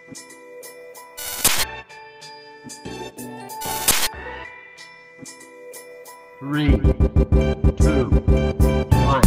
Three, two, one.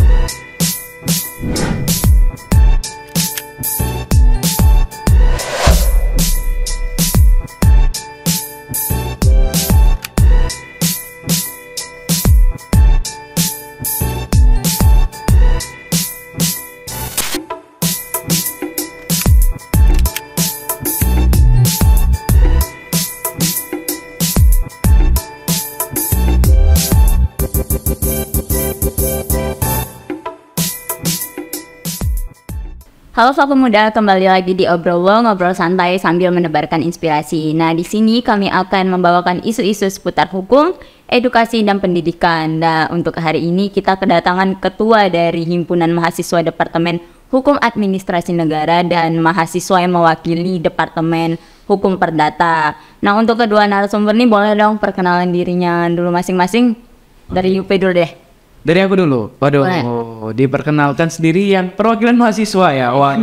Halo Sobat Muda, kembali lagi di ngobrol santai sambil menebarkan inspirasi. Nah, di sini kami akan membawakan isu-isu seputar hukum, edukasi, dan pendidikan. Nah, untuk hari ini kita kedatangan ketua dari Himpunan Mahasiswa Departemen Hukum Administrasi Negara dan mahasiswa yang mewakili Departemen Hukum Perdata. Nah, untuk kedua narasumber ini boleh dong perkenalan dirinya dulu masing-masing. Dari UP dulu deh. Dari aku dulu. Waduh, diperkenalkan sendiri yang perwakilan mahasiswa ya. Wah,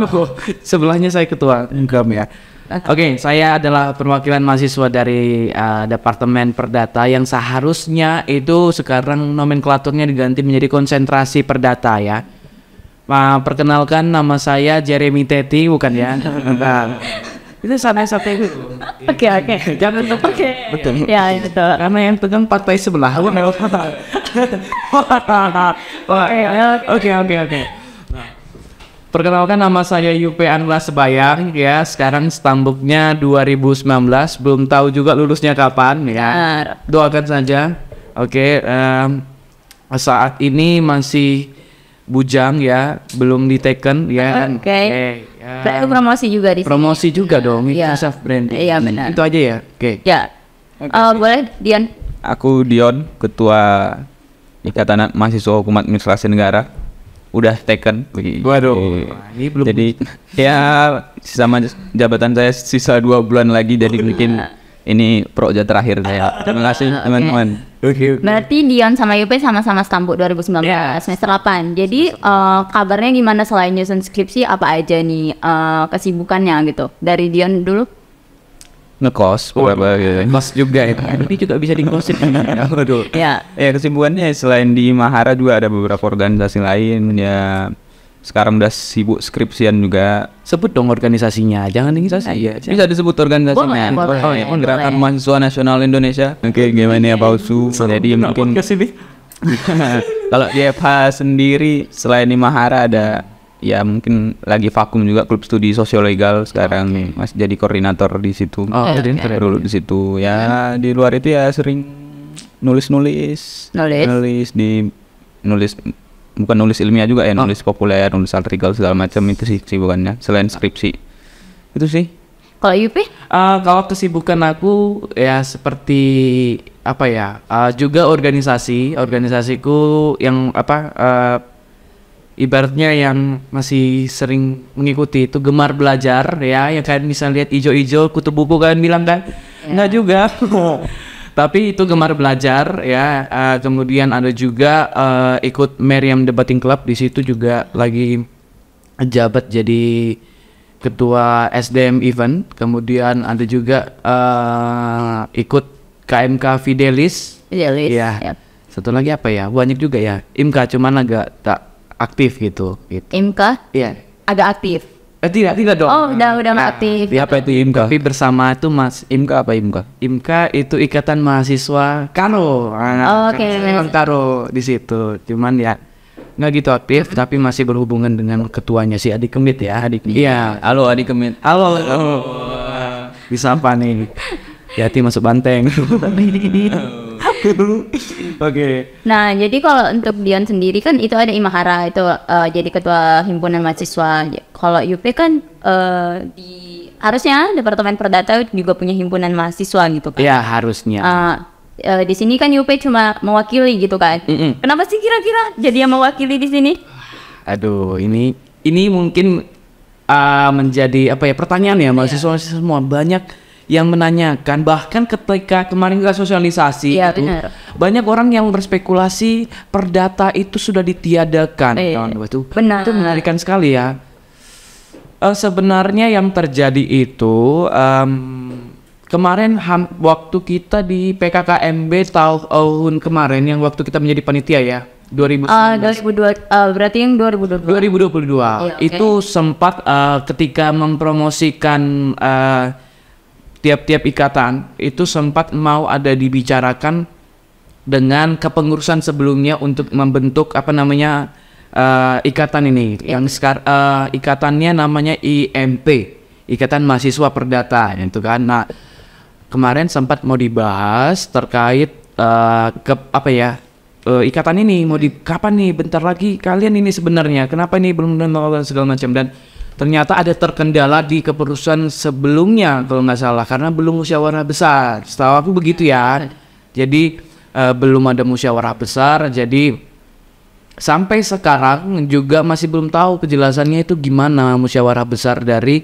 sebelahnya saya ketua Himkam ya. Oke, saya adalah perwakilan mahasiswa dari Departemen Perdata yang seharusnya itu sekarang nomenklaturnya diganti menjadi konsentrasi perdata ya. Perkenalkan, nama saya Jeremy Teti, bukan ya? Nah, itu santai-santai dulu. Oke. Jangan lupa. Betul. Ya, betul. Karena yang pegang partai sebelah. Oke. Nah, perkenalkan, nama saya Yupe Anwar Sebayang ya. Sekarang stambuknya 2019, belum tahu juga lulusnya kapan ya. Doakan saja. Oke, saat ini masih bujang ya, belum diteken ya. Oke. Promosi juga di sini. Promosi juga dong, itu self branding. Iya, benar. Itu aja ya. Oke. Ya. Boleh Dion? Aku Dion, ketua Ikatan Mahasiswa Hukum Administrasi Negara. Udah taken. Waduh. Ini belum. Jadi ya sama jabatan saya sisa 2 bulan lagi, jadi mungkin ini proja terakhir saya. Terima kasih teman-teman. Oke. Berarti Dion sama Yupe sama-sama stambuk 2019 semester 8. Jadi kabarnya gimana selain nyusun skripsi, apa aja nih kesibukannya gitu? Dari Dion dulu. Ngekos, Kos juga ya. Ini juga bisa dikosin. Waduh. Ya. Ya kesibukannya selain di Mahara juga ada beberapa organisasi lain ya. Sekarang udah sibuk skripsian juga. Sebut dong organisasinya, jangan organisasi ya. Bisa disebut organisasinya. Boleh. Gerakan Mahasiswa Nasional Indonesia. Oke, gimana ya Pausu? Jadi mungkin kalau di FH sendiri selain di Mahara ada ya mungkin lagi vakum juga klub studi sosiolegal sekarang masih jadi koordinator di situ. Dulu di situ ya. Di luar itu ya sering nulis bukan nulis ilmiah juga ya, nulis populer, nulis artikel segala macam, itu sih kesibukannya selain skripsi. Itu sih. Kalau Yupi? Kalau kesibukan aku ya seperti apa ya? Juga organisasiku yang ibaratnya yang masih sering mengikuti itu gemar belajar ya, yang kalian bisa lihat ijo-ijo kutub buku kalian bilang kan? Enggak juga. Tapi itu gemar belajar ya. Kemudian ada juga ikut Meriam Debating Club, di situ juga lagi jabat jadi ketua SDM event. Kemudian ada juga ikut KMK Fidelis. Ya. Yep. Satu lagi apa ya? Banyak juga ya. IMKA, cuman agak tak aktif gitu. IMKA? Iya. Agak aktif. Tidak dong. Oh, udah nggak aktif. Apa itu IMKA? Tapi bersama itu IMKA apa IMKA? IMKA itu Ikatan Mahasiswa Karo. Oke. Karo di situ. Cuman ya nggak gitu aktif, tapi masih berhubungan dengan ketuanya si Adik Kemit ya. Iya. Halo Adik Kemit. Halo. Bisa apa nih? Hati masuk banteng. Oke. Nah, jadi kalau untuk Dion sendiri kan itu ada Imahara itu jadi ketua himpunan mahasiswa. Kalau UP kan harusnya Departemen Perdata juga punya himpunan mahasiswa gitu kan? Iya, harusnya. Di sini kan UP cuma mewakili gitu kan? Kenapa sih kira-kira jadi yang mewakili di sini? Aduh, ini mungkin menjadi apa ya, pertanyaan ya mahasiswa semua. Banyak yang menanyakan, bahkan ketika kemarin kita sosialisasi itu banyak orang yang berspekulasi perdata itu sudah ditiadakan. Benar. Itu mengerikan sekali ya. Sebenarnya yang terjadi itu kemarin waktu kita di PKKMB tahun kemarin yang waktu kita menjadi panitia ya 2002 berarti yang 2022. 2022 Iya, oke. itu sempat ketika mempromosikan tiap-tiap ikatan itu sempat mau ada dibicarakan dengan kepengurusan sebelumnya untuk membentuk apa namanya ikatan ini yang sekarang ikatannya namanya IMP, Ikatan Mahasiswa Perdata itu kan. Nah kemarin sempat mau dibahas terkait ikatan ini mau kapan nih, bentar lagi kalian ini sebenarnya kenapa ini belum segala macam, dan ternyata ada terkendala di kepengurusan sebelumnya kalau nggak salah karena belum musyawarah besar, setahu aku begitu ya. Jadi belum ada musyawarah besar, jadi sampai sekarang juga masih belum tahu kejelasannya itu gimana musyawarah besar dari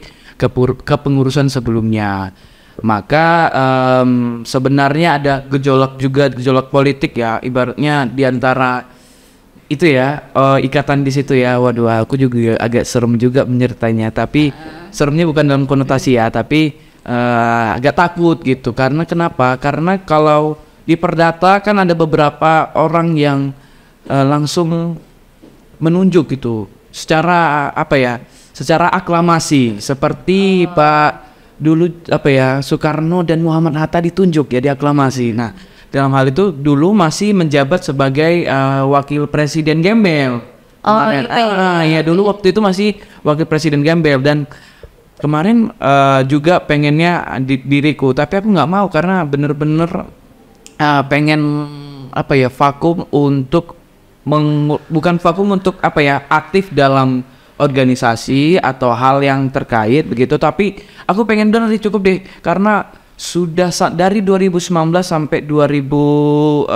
kepengurusan sebelumnya. Maka sebenarnya ada gejolak politik ya, ibaratnya diantara itu ya ikatan di situ ya. Waduh, aku juga agak serem juga menyertainya, tapi seremnya bukan dalam konotasi ya, tapi agak takut gitu. Karena kenapa? Karena kalau di Perdata kan ada beberapa orang yang langsung menunjuk gitu secara secara aklamasi, seperti Pak dulu Soekarno dan Muhammad Hatta ditunjuk ya, diaklamasi. Nah dalam hal itu dulu masih menjabat sebagai wakil presiden Gembel. Ya dulu waktu itu masih wakil presiden Gembel, dan kemarin juga pengennya diriku, tapi aku nggak mau karena bener-bener pengen vakum untuk bukan vakum untuk aktif dalam organisasi atau hal yang terkait begitu, tapi aku pengen benar cukup deh karena sudah dari 2019 sampai 2022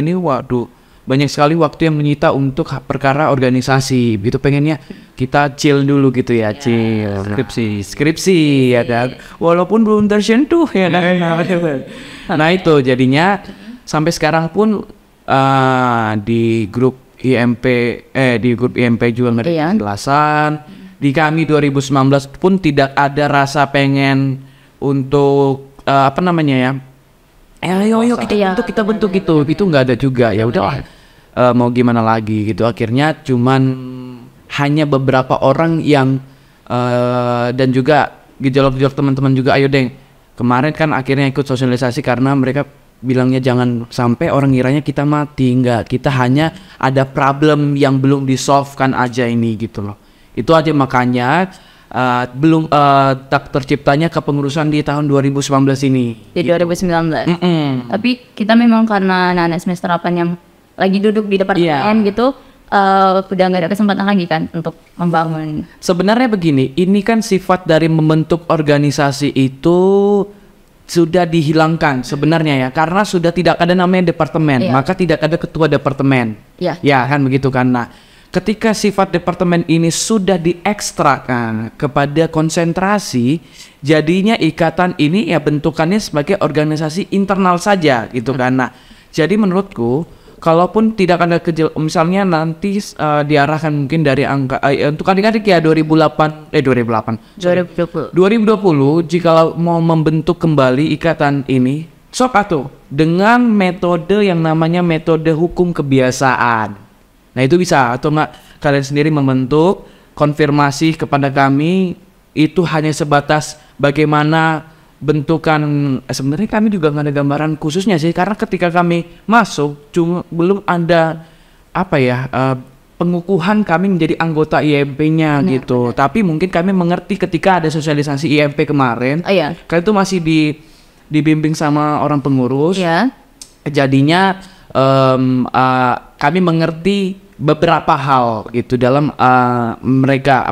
ini waduh banyak sekali waktu yang menyita untuk perkara organisasi gitu. Pengennya kita chill dulu gitu ya, chill skripsi ya kan, walaupun belum tersentuh ya kan. Nah itu jadinya sampai sekarang pun di grup IMP juga nggak ada kejelasan. Di kami 2019 pun tidak ada rasa pengen untuk ayo kita bentuk gitu nggak ada juga. Ya udahlah, mau gimana lagi gitu. Akhirnya cuman hanya beberapa orang yang dan juga gejolak teman-teman juga, ayo deng, kemarin kan akhirnya ikut sosialisasi karena mereka bilangnya jangan sampai orang ngiranya kita mati. Enggak, kita hanya ada problem yang belum di-solve kan aja ini gitu loh. Itu aja, makanya belum tak terciptanya kepengurusan di tahun 2019 ini. Di 2019. Tapi kita memang karena anak semester 8 yang lagi duduk di departemen gitu, udah nggak ada kesempatan lagi kan untuk membangun. Sebenarnya begini, ini kan sifat dari membentuk organisasi itu sudah dihilangkan sebenarnya ya, karena sudah tidak ada namanya departemen, maka tidak ada ketua departemen. Ya kan begitu kan. Nah, ketika sifat departemen ini sudah diekstrakan kepada konsentrasi, jadinya ikatan ini ya bentukannya sebagai organisasi internal saja gitu kan. Nah, jadi menurutku kalaupun tidak ada misalnya nanti diarahkan mungkin dari angka untuk adik-adik ya 2020 jika mau membentuk kembali ikatan ini, sok atuh dengan metode yang namanya metode hukum kebiasaan. Nah itu bisa, atau nggak kalian sendiri membentuk, konfirmasi kepada kami, itu hanya sebatas bagaimana bentukan. Sebenarnya kami juga nggak ada gambaran khususnya sih, karena ketika kami masuk cuma belum ada pengukuhan kami menjadi anggota IMP-nya gitu. Tapi mungkin kami mengerti ketika ada sosialisasi IMP kemarin, kan itu masih dibimbing sama orang pengurus. Jadinya kami mengerti beberapa hal gitu dalam mereka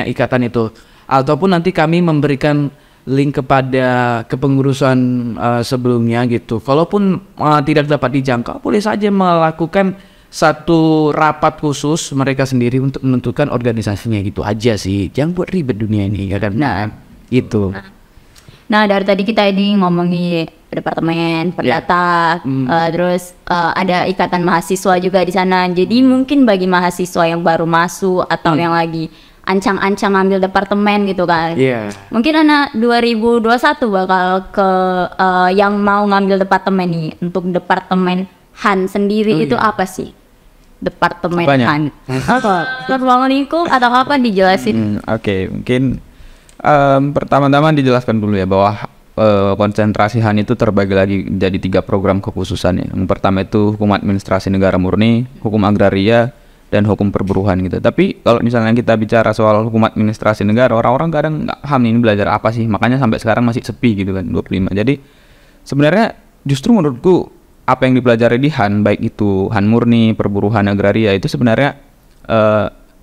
ikatan itu, ataupun nanti kami memberikan link kepada kepengurusan sebelumnya gitu. Kalaupun tidak dapat dijangkau, boleh saja melakukan satu rapat khusus mereka sendiri untuk menentukan organisasinya gitu aja sih. Jangan buat ribet dunia ini ya kan. Nah, itu. Nah, dari tadi kita ini ngomongin departemen perdata, terus ada ikatan mahasiswa juga di sana. Jadi mungkin bagi mahasiswa yang baru masuk atau yang lagi ancang-ancang ngambil departemen gitu kan. Iya. Mungkin anak 2021 bakal ke yang mau ngambil departemen nih. Untuk departemen Han sendiri itu apa sih? Departemen Apanya? Han. Apa? Ruang lingkup atau apa dijelasin? Oke, mungkin pertama-tama dijelaskan dulu ya bahwa konsentrasi Han itu terbagi lagi jadi 3 program kekhususan ya. Yang pertama itu hukum administrasi negara murni, hukum agraria, dan hukum perburuhan gitu. Tapi kalau misalnya kita bicara soal hukum administrasi negara, orang-orang kadang nggak paham ini belajar apa sih. Makanya sampai sekarang masih sepi gitu kan, 25. Jadi sebenarnya justru menurutku apa yang dipelajari di Han, baik itu Han murni, perburuhan, agraria, itu sebenarnya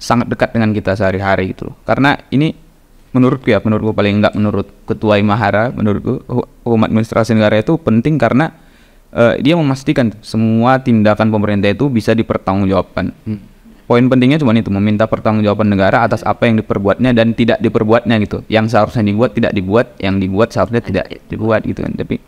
sangat dekat dengan kita sehari-hari gitu loh. Karena ini menurutku paling enggak menurut Ketua Imahara, menurutku hukum administrasi negara itu penting karena dia memastikan semua tindakan pemerintah itu bisa dipertanggungjawabkan. Poin pentingnya cuma itu, meminta pertanggungjawaban negara atas apa yang diperbuatnya dan tidak diperbuatnya gitu. Yang seharusnya dibuat tidak dibuat, yang dibuat seharusnya tidak dibuat gitu kan. Tapi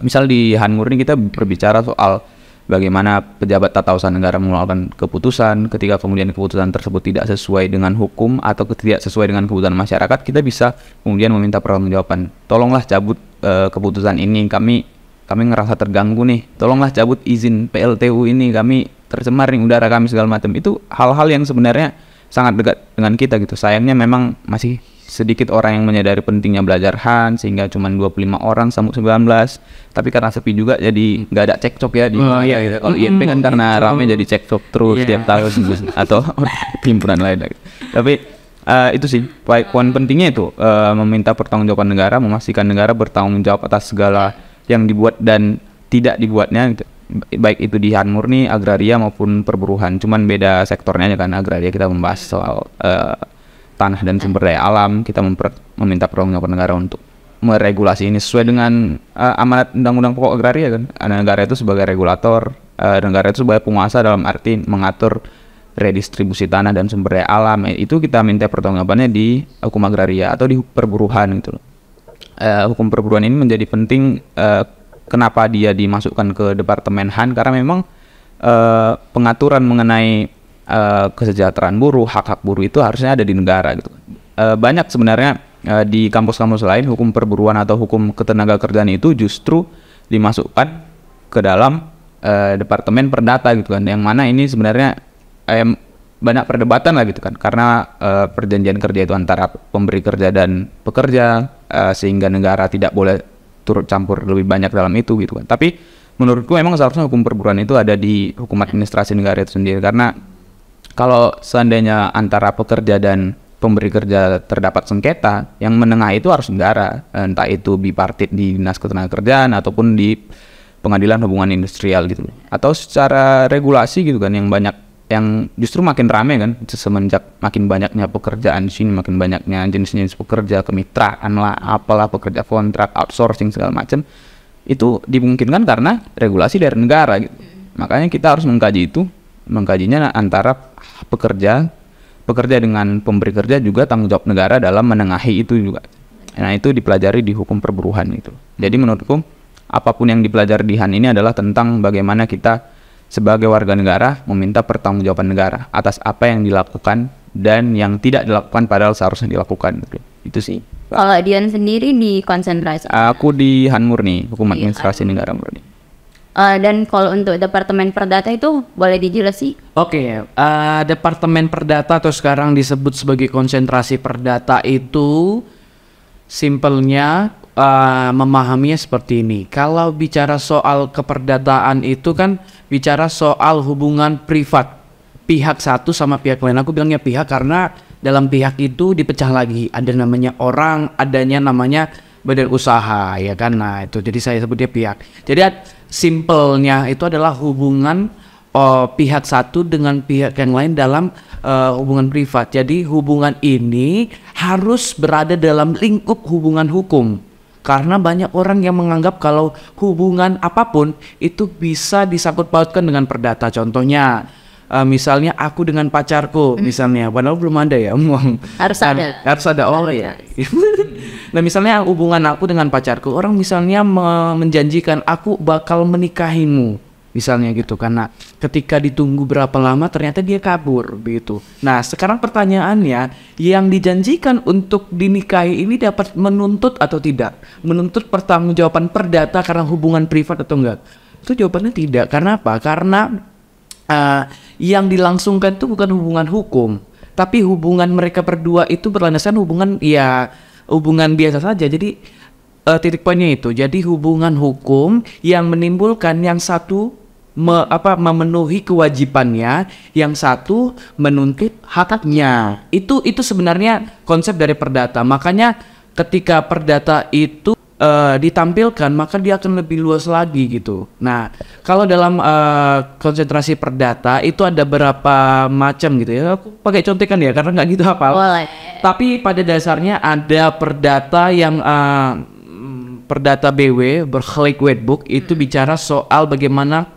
misal di Han Murni kita berbicara soal bagaimana pejabat tata usaha negara mengeluarkan keputusan, ketika kemudian keputusan tersebut tidak sesuai dengan hukum atau tidak sesuai dengan kebutuhan masyarakat, kita bisa kemudian meminta pertanggungjawaban. Tolonglah cabut keputusan ini, kami ngerasa terganggu nih. Tolonglah cabut izin PLTU ini, kami tercemar nih udara kami segala macam. Itu hal-hal yang sebenarnya sangat dekat dengan kita gitu. Sayangnya memang masih sedikit orang yang menyadari pentingnya belajar Han, sehingga cuma 25 orang sama 19. Tapi karena sepi juga jadi nggak ada cekcok ya di gitu. Kalau INP kan karena rame jadi cekcok terus tiap tahun atau himpunan lain gitu. Tapi itu sih poin pentingnya itu meminta pertanggungjawaban negara, memastikan negara bertanggung jawab atas segala yang dibuat dan tidak dibuatnya gitu. Baik itu di Han murni, agraria maupun perburuhan. Cuman beda sektornya aja kan. Agraria kita membahas soal tanah dan sumber daya alam, kita meminta pertanggungjawaban negara untuk meregulasi ini sesuai dengan amanat undang-undang pokok agraria kan. Negara itu sebagai regulator, negara itu sebagai penguasa dalam arti mengatur redistribusi tanah dan sumber daya alam. Itu kita minta pertanggungjawabannya di hukum agraria atau di perburuhan gitu loh. Hukum perburuhan ini menjadi penting. Kenapa dia dimasukkan ke Departemen Han? Karena memang pengaturan mengenai kesejahteraan buruh, hak-hak buruh itu harusnya ada di negara gitu. Banyak sebenarnya di kampus-kampus lain hukum perburuan atau hukum ketenagakerjaan itu justru dimasukkan ke dalam Departemen Perdata gitu kan. Yang mana ini sebenarnya banyak perdebatan lah gitu kan. Karena perjanjian kerja itu antara pemberi kerja dan pekerja, sehingga negara tidak boleh turut campur lebih banyak dalam itu gitu kan. Tapi menurutku memang seharusnya hukum perburuan itu ada di hukum administrasi negara itu sendiri, karena kalau seandainya antara pekerja dan pemberi kerja terdapat sengketa, yang menengah itu harus negara, entah itu bipartit di Dinas Ketenagakerjaan ataupun di Pengadilan Hubungan Industrial gitu. Atau secara regulasi gitu kan, yang justru makin rame kan semenjak makin banyaknya pekerjaan di sini, makin banyaknya jenis-jenis pekerja, kemitraan lah, apalah, pekerja kontrak, outsourcing segala macam. Itu dimungkinkan karena regulasi dari negara gitu. Makanya kita harus mengkajinya antara pekerja dengan pemberi kerja, juga tanggung jawab negara dalam menengahi itu juga. Nah, itu dipelajari di hukum perburuhan itu. Jadi menurutku apapun yang dipelajari di Han ini adalah tentang bagaimana kita sebagai warga negara meminta pertanggungjawaban negara atas apa yang dilakukan dan yang tidak dilakukan padahal seharusnya dilakukan gitu. Itu sih. Kalau Dian sendiri di konsentrasi? Aku di Han Murni, hukum administrasi negara murni. Dan kalau untuk Departemen Perdata itu boleh dijelasin? Oke, Departemen Perdata atau sekarang disebut sebagai konsentrasi perdata itu simpelnya memahaminya seperti ini. Kalau bicara soal keperdataan itu kan bicara soal hubungan privat pihak satu sama pihak lain. Aku bilangnya pihak karena dalam pihak itu dipecah lagi. Ada namanya orang, adanya namanya badan usaha, ya kan. Nah itu jadi saya sebutnya pihak. Jadi simpelnya itu adalah hubungan pihak satu dengan pihak yang lain dalam hubungan privat. Jadi hubungan ini harus berada dalam lingkup hubungan hukum. Karena banyak orang yang menganggap kalau hubungan apapun itu bisa disangkut pautkan dengan perdata. Contohnya, misalnya aku dengan pacarku, misalnya, padahal belum ada ya. Harus ada. Harus ada, oh ya. Nah misalnya hubungan aku dengan pacarku, orang misalnya menjanjikan aku bakal menikahimu, misalnya gitu, karena ketika ditunggu berapa lama ternyata dia kabur begitu. Nah sekarang pertanyaannya, yang dijanjikan untuk dinikahi ini dapat menuntut atau tidak, menuntut pertanggungjawaban perdata karena hubungan privat atau enggak? Itu jawabannya tidak. Karena apa? Karena yang dilangsungkan itu bukan hubungan hukum, tapi hubungan mereka berdua itu berlandaskan hubungan biasa saja. Jadi titik poinnya itu, jadi hubungan hukum yang menimbulkan yang satu memenuhi kewajibannya, yang satu menuntut haknya. Itu sebenarnya konsep dari perdata. Makanya ketika perdata itu ditampilkan, maka dia akan lebih luas lagi gitu. Nah, kalau dalam konsentrasi perdata itu ada berapa macam gitu ya. Aku pakai contekan ya karena nggak gitu hafal. Boleh. Tapi pada dasarnya ada perdata yang perdata BW Bergelijk Wetboek itu bicara soal bagaimana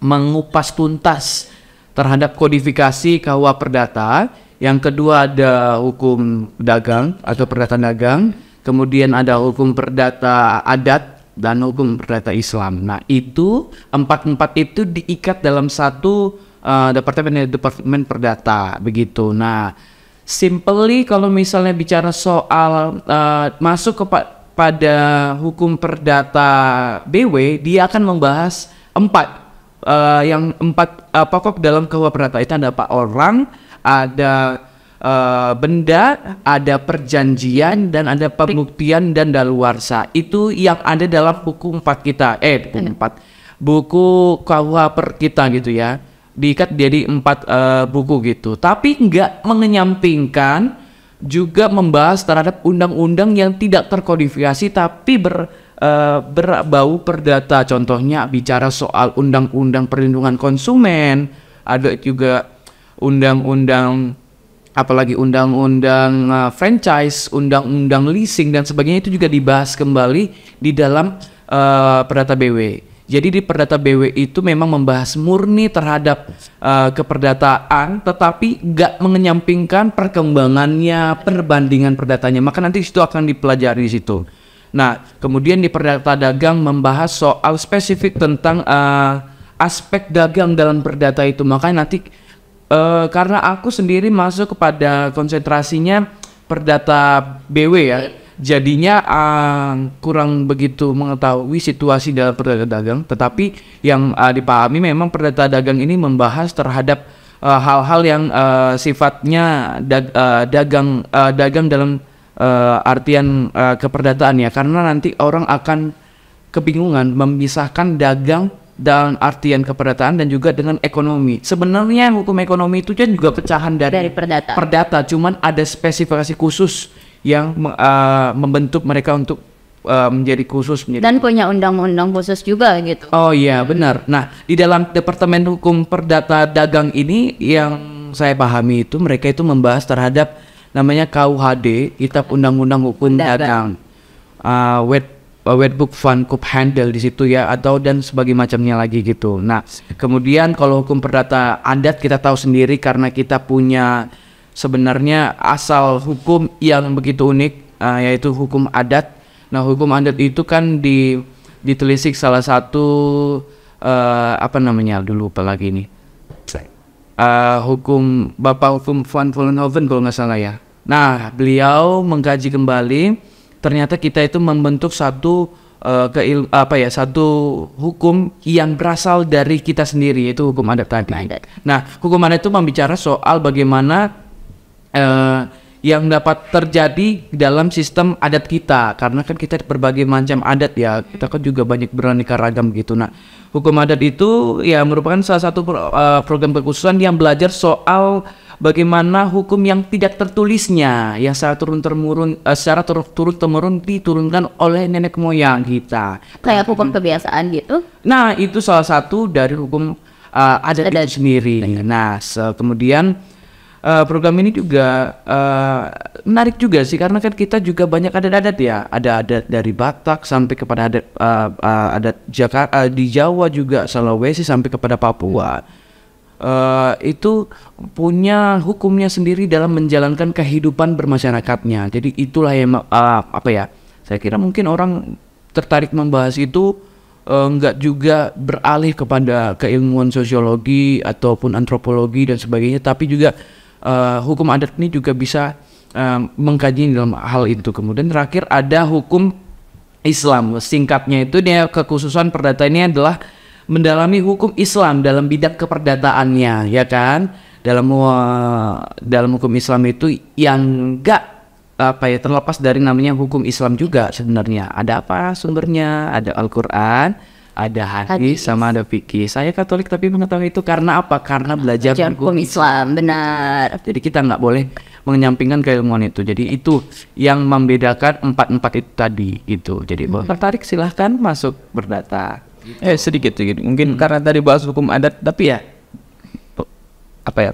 mengupas tuntas terhadap kodifikasi KUA perdata. Yang kedua ada hukum dagang atau perdata dagang. Kemudian ada hukum perdata adat dan hukum perdata Islam. Nah itu empat itu diikat dalam satu departemen perdata begitu. Nah simply kalau misalnya bicara soal masuk pada hukum perdata BW, dia akan membahas empat pokok dalam KUA perdata. Itu ada orang, ada benda, ada perjanjian, dan ada pembuktian dan daluarsa. Itu yang ada dalam buku 4 kita, buku KUA kita gitu ya, diikat jadi 4 buku gitu. Tapi nggak mengenyampingkan juga membahas terhadap undang-undang yang tidak terkodifikasi tapi berbau perdata. Contohnya bicara soal undang-undang perlindungan konsumen, ada juga undang-undang franchise, undang-undang leasing dan sebagainya. Itu juga dibahas kembali di dalam perdata BW. Jadi di perdata BW itu memang membahas murni terhadap keperdataan, tetapi nggak mengenyampingkan perkembangannya, perbandingan perdatanya. Maka nanti itu akan dipelajari di situ. Nah, kemudian di perdata dagang membahas soal spesifik tentang aspek dagang dalam perdata itu. Makanya nanti karena aku sendiri masuk kepada konsentrasinya perdata BW ya. Jadinya kurang begitu mengetahui situasi dalam perdata dagang, tetapi yang dipahami memang perdata dagang ini membahas terhadap hal-hal yang sifatnya dagang dalam artian keperdataan ya, karena nanti orang akan kebingungan memisahkan dagang dan artian keperdataan dan juga dengan ekonomi. Sebenarnya hukum ekonomi itu kan juga pecahan dari perdata, cuman ada spesifikasi khusus yang membentuk mereka untuk menjadi khusus. Dan punya undang-undang khusus juga gitu. Oh iya benar. Nah di dalam Departemen Hukum Perdata Dagang ini yang saya pahami itu mereka itu membahas terhadap namanya KUHD, Kitab Undang-Undang Hukum Dagang, Wetboek van Koophandel di situ ya, atau dan sebagainya macamnya lagi gitu. Nah kemudian kalau hukum perdata adat kita tahu sendiri karena kita punya sebenarnya asal hukum yang begitu unik, yaitu hukum adat. Nah hukum adat itu kan ditelisik salah satu hukum Bapak Hukum van Vollenhoven kalau nggak salah ya. Nah beliau mengkaji kembali, ternyata kita itu membentuk satu hukum yang berasal dari kita sendiri, yaitu hukum adat tadi. Nah hukum adat itu membicara soal bagaimana yang dapat terjadi dalam sistem adat kita, karena kan kita berbagai macam adat ya, kita kan juga banyak beraneka ragam gitu. Nah hukum adat itu ya merupakan salah satu program kekhususan yang belajar soal bagaimana hukum yang tidak tertulisnya yang secara turun-temurun diturunkan oleh nenek moyang kita, kayak hukum kebiasaan gitu. Nah itu salah satu dari hukum adat itu sendiri. Nah kemudian program ini juga menarik juga sih, karena kan kita juga banyak adat-adat ya, ada adat dari Batak sampai kepada adat Jakarta, di Jawa juga, Sulawesi sampai kepada Papua. Itu punya hukumnya sendiri dalam menjalankan kehidupan bermasyarakatnya. Jadi itulah yang saya kira mungkin orang tertarik membahas itu nggak juga beralih kepada keilmuan sosiologi ataupun antropologi dan sebagainya, tapi juga hukum adat ini juga bisa mengkaji dalam hal itu. Kemudian terakhir ada hukum Islam, singkatnya itu dia kekhususan perdata ini adalah mendalami hukum Islam dalam bidang keperdataannya, ya kan? Dalam hukum Islam itu yang enggak terlepas dari namanya hukum Islam juga sebenarnya. Ada apa sumbernya? Ada Al-Qur'an, ada hadis, sama ada fikih. Saya Katolik tapi mengetahui itu karena apa? Karena belajar hukum Islam, benar. Jadi kita nggak boleh menyampingkan keilmuan itu. Jadi itu yang membedakan empat itu tadi gitu. Jadi kalau tertarik silahkan masuk berdata. Sedikit mungkin karena tadi bahas hukum adat, tapi ya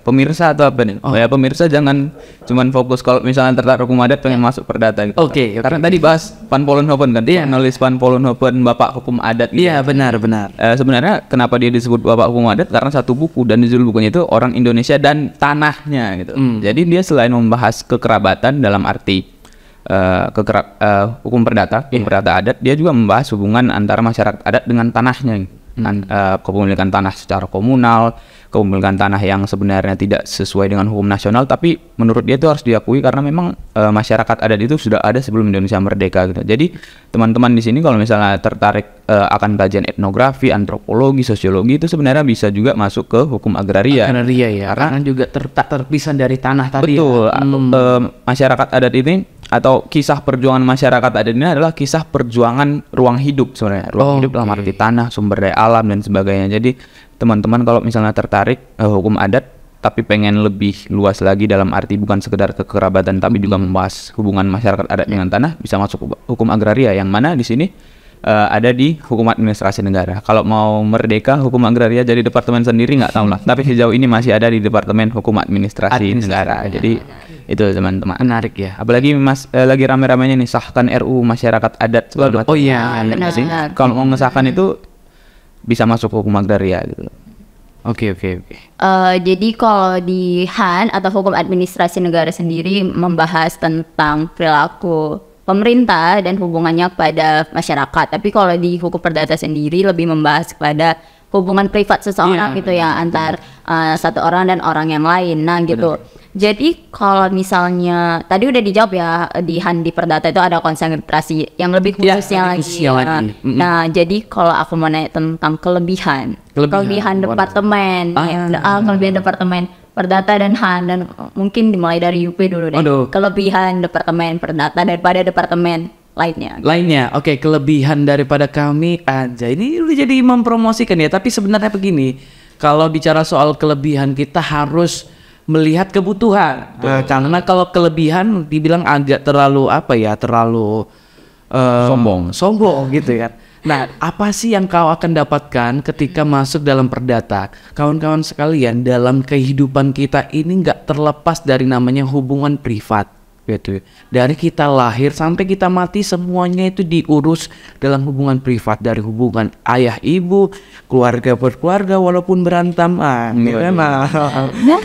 pemirsa atau apa nih? Ya pemirsa jangan cuman fokus kalau misalnya tertarik hukum adat pengen masuk perdata gitu. Oke. Karena tadi bahas Van Vollenhoven kan, nulis Van Vollenhoven Bapak Hukum Adat. Iya, benar. Sebenarnya kenapa dia disebut Bapak Hukum Adat? Karena satu buku dan di judul bukunya itu Orang Indonesia dan Tanahnya gitu. Jadi dia selain membahas kekerabatan dalam arti hukum perdata adat, dia juga membahas hubungan antara masyarakat adat dengan tanahnya. Kepemilikan tanah secara komunal, kepemilikan tanah yang sebenarnya tidak sesuai dengan hukum nasional, tapi menurut dia itu harus diakui karena memang masyarakat adat itu sudah ada sebelum Indonesia merdeka gitu. Jadi teman-teman di sini kalau misalnya tertarik akan kajian etnografi, antropologi, sosiologi itu sebenarnya bisa juga masuk ke hukum agraria. Karena juga terpisah dari tanah tadi. Betul. Masyarakat adat ini atau kisah perjuangan masyarakat adat ini adalah kisah perjuangan ruang hidup sebenarnya. Ruang hidup dalam arti tanah, sumber daya alam dan sebagainya. Jadi teman-teman kalau misalnya tertarik hukum adat tapi pengen lebih luas lagi dalam arti bukan sekedar kekerabatan tapi juga membahas hubungan masyarakat adat dengan tanah, bisa masuk hukum agraria yang mana di sini ada di hukum administrasi negara. Kalau mau merdeka hukum agraria jadi departemen sendiri nggak tahu lah. Tapi sejauh ini masih ada di departemen hukum administrasi negara. Jadi itu teman-teman. Menarik ya. Apalagi lagi rame-ramenya nih sahkan RUU masyarakat adat. Oh iya. Kalau mau ngesahkan itu bisa masuk hukum agraria gitu. Oke. Jadi kalau di HAN atau hukum administrasi negara sendiri membahas tentang perilaku pemerintah dan hubungannya kepada masyarakat. Tapi kalau di hukum perdata sendiri lebih membahas kepada hubungan privat seseorang gitu ya, antar satu orang dan orang yang lain. Nah gitu. Jadi kalau misalnya tadi udah dijawab ya, di HAN di perdata itu ada konsentrasi yang lebih khususnya lagi. Nah jadi kalau aku mau nanya tentang kelebihan departemen, kelebihan departemen perdata dan HAN, dan mungkin dimulai dari UP dulu deh. Kelebihan departemen perdata daripada departemen lainnya. Oke, kelebihan daripada kami aja. Ini udah jadi mempromosikan ya, tapi sebenarnya begini. Kalau bicara soal kelebihan kita harus melihat kebutuhan. Karena kalau kelebihan dibilang agak terlalu sombong gitu kan. Nah, apa sih yang kau akan dapatkan ketika masuk dalam perdata? Kawan-kawan sekalian, dalam kehidupan kita ini nggak terlepas dari namanya hubungan privat, gitu. Dari kita lahir sampai kita mati semuanya itu diurus dalam hubungan privat, dari hubungan ayah ibu, keluarga berkeluarga walaupun berantem,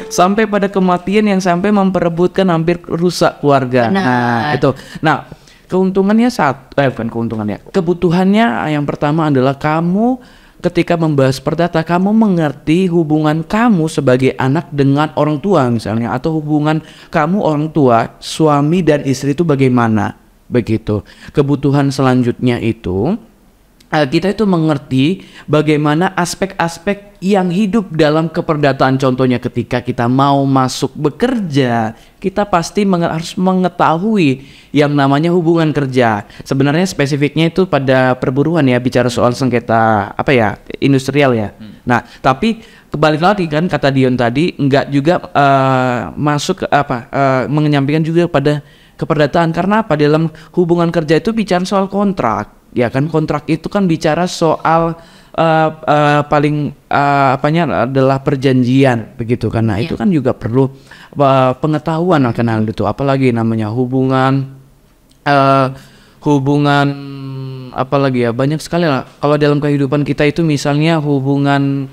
sampai pada kematian yang sampai memperebutkan hampir rusak keluarga. Nah, itu. Nah, keuntungannya kebutuhannya yang pertama adalah kamu ketika membahas perdata, kamu mengerti hubungan kamu sebagai anak dengan orang tua misalnya, atau hubungan kamu orang tua, suami dan istri itu bagaimana, begitu. Kebutuhan selanjutnya itu kita itu mengerti bagaimana aspek-aspek yang hidup dalam keperdataan. Contohnya ketika kita mau masuk bekerja, kita pasti harus mengetahui yang namanya hubungan kerja. Sebenarnya spesifiknya itu pada perburuan ya, bicara soal sengketa industrial ya. Nah, tapi kembali lagi kan kata Dion tadi, enggak juga masuk menyampaikan juga pada keperdataan. Karena apa? Dalam hubungan kerja itu bicara soal kontrak. Ya kan, kontrak itu kan bicara soal adalah perjanjian begitu kan. Nah, itu kan juga perlu pengetahuan akan hal itu, apalagi namanya hubungan apalagi ya, banyak sekali lah. Kalau dalam kehidupan kita itu misalnya hubungan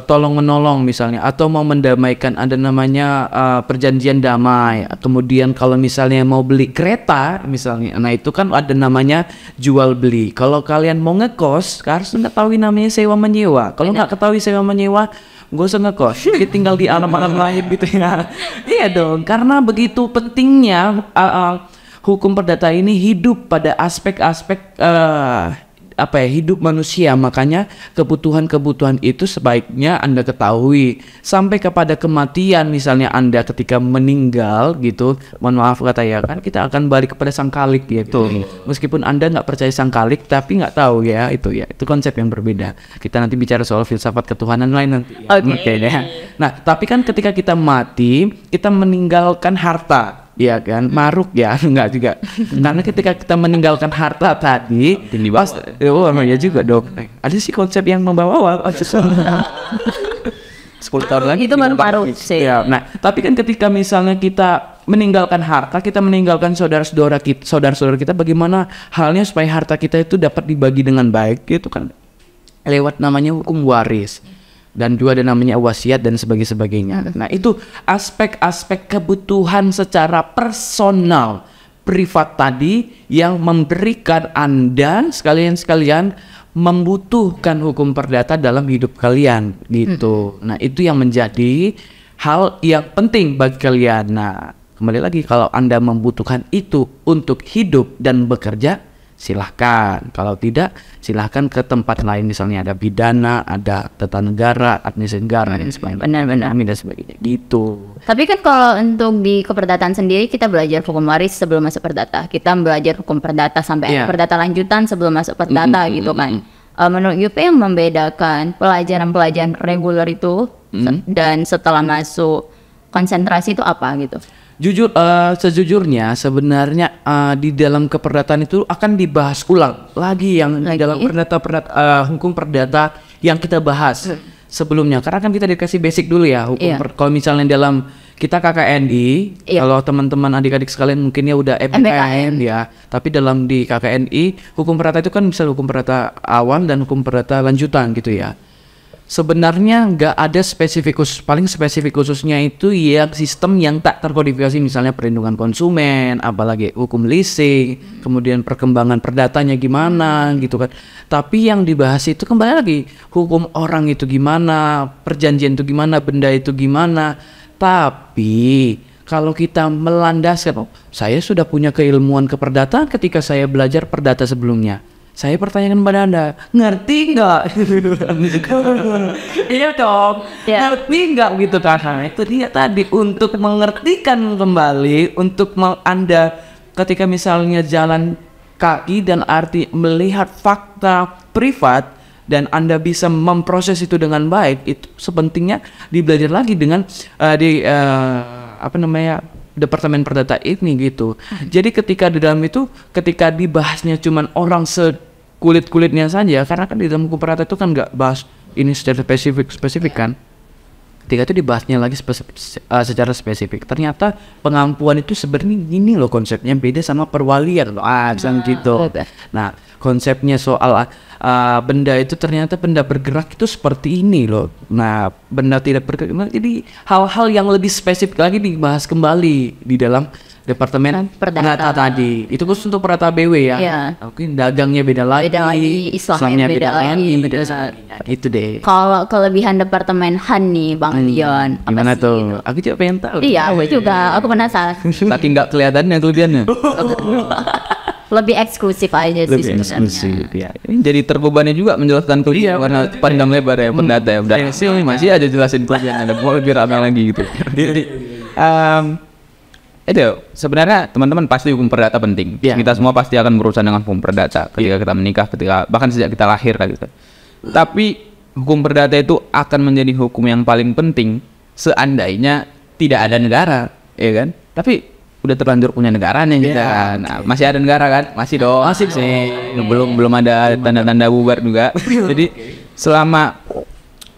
tolong menolong misalnya, atau mau mendamaikan, ada namanya perjanjian damai. Kemudian kalau misalnya mau beli kereta misalnya, nah itu kan ada namanya jual beli. Kalau kalian mau ngekos harus mengetahui namanya sewa menyewa. Kalau nggak ketahui sewa menyewa, gak usah ngekos, kita tinggal di alam-alam lain gitu ya. Iya dong, karena begitu pentingnya hukum perdata ini hidup pada aspek-aspek hidup manusia. Makanya kebutuhan-kebutuhan itu sebaiknya Anda ketahui sampai kepada kematian. Misalnya Anda ketika meninggal gitu, mohon maaf kata ya, kan kita akan balik kepada sang khalik gitu. Meskipun Anda nggak percaya sang khalik tapi nggak tahu ya, itu konsep yang berbeda. Kita nanti bicara soal filsafat ketuhanan lain nanti ya. Oke deh. Nah tapi kan ketika kita mati, kita meninggalkan harta, ya kan, maruk ya, enggak juga. Karena ketika kita meninggalkan harta tadi, ya juga dok. Ada sih konsep yang membawa 10 tahun lagi itu baru maruk sih. Ya, nah, tapi kan ketika misalnya kita meninggalkan harta, kita meninggalkan saudara-saudara kita, bagaimana halnya supaya harta kita itu dapat dibagi dengan baik, gitu kan? Lewat namanya hukum waris. Dan juga ada namanya wasiat dan sebagainya. Nah itu aspek-aspek kebutuhan secara personal, privat tadi yang memberikan Anda sekalian membutuhkan hukum perdata dalam hidup kalian gitu. Nah itu yang menjadi hal yang penting bagi kalian. Nah kembali lagi, kalau Anda membutuhkan itu untuk hidup dan bekerja, silahkan. Kalau tidak, silahkan ke tempat lain. Misalnya ada bidana, ada tata negara, administrasi negara, dan sebagainya. Benar-benar. Dan sebagainya. Gitu. Tapi kan kalau untuk di keperdataan sendiri, kita belajar hukum waris sebelum masuk perdata. Kita belajar hukum perdata sampai perdata lanjutan sebelum masuk perdata gitu kan. Menurut UP yang membedakan pelajaran-pelajaran reguler itu dan setelah masuk konsentrasi itu apa gitu? Jujur, sejujurnya sebenarnya di dalam keperdataan itu akan dibahas ulang lagi yang di dalam hukum perdata yang kita bahas sebelumnya. Karena kan kita dikasih basic dulu ya hukum. Kalau misalnya dalam kita KKNI, kalau teman-teman adik-adik sekalian mungkin ya udah MBKN ya. Tapi dalam di KKNI hukum perdata itu kan bisa hukum perdata awal dan hukum perdata lanjutan gitu ya. Sebenarnya nggak ada spesifik khusus, paling spesifik khususnya itu ya sistem yang tak terkodifikasi, misalnya perlindungan konsumen, apalagi hukum leasing, kemudian perkembangan perdatanya gimana gitu kan. Tapi yang dibahas itu kembali lagi hukum orang itu gimana, perjanjian itu gimana, benda itu gimana. Tapi kalau kita melandaskan, saya sudah punya keilmuan keperdataan ketika saya belajar perdata sebelumnya. Saya pertanyakan pada Anda, ngerti nggak? Iya dong, ngerti nggak gitu kan? Nah, itu dia tadi, untuk mengertikan kembali, untuk Anda ketika misalnya jalan kaki dan arti melihat fakta privat dan Anda bisa memproses itu dengan baik, itu sepentingnya dibelajar lagi dengan Departemen Perdata ini gitu. Jadi ketika di dalam itu, ketika dibahasnya cuman orang sekulit-kulitnya saja, karena kan di dalam hukum perdata itu kan nggak bahas ini secara spesifik kan. Ketika itu dibahasnya lagi secara spesifik, ternyata pengampuan itu sebenarnya gini loh konsepnya, beda sama perwalian loh, gitu. Nah konsepnya soal benda itu ternyata benda bergerak itu seperti ini loh. Nah benda tidak bergerak, jadi hal-hal yang lebih spesifik lagi dibahas kembali di dalam Departemen Perdata tadi. Itu khusus untuk perdata BW ya. Mungkin dagangnya beda lagi, Islamnya beda lagi. Itu deh. Kalau kelebihan Departemen Han nih Bang Dion, gimana tuh? Aku juga pengen tahu. Iya, aku juga. Aku penasaran. Saking nggak kelihatannya kelebihannya. Lebih eksklusif aja sih sebenarnya. Ya. Ini jadi terbebani juga menjelaskan kelebihan karena pandang lebar ya perdata ya. Udah masih aja jelasin kelebihan, ada mau lebih ramai lagi gitu. Itu sebenarnya teman-teman pasti hukum perdata penting. Kita semua pasti akan berurusan dengan hukum perdata ketika kita menikah, bahkan sejak kita lahir kan gitu. Tapi hukum perdata itu akan menjadi hukum yang paling penting seandainya tidak ada negara, ya kan? Tapi udah terlanjur punya negara nih kita kan. Nah, masih ada negara kan? Masih dong. Masih sih. Belum ada tanda-tanda bubar juga. Jadi selama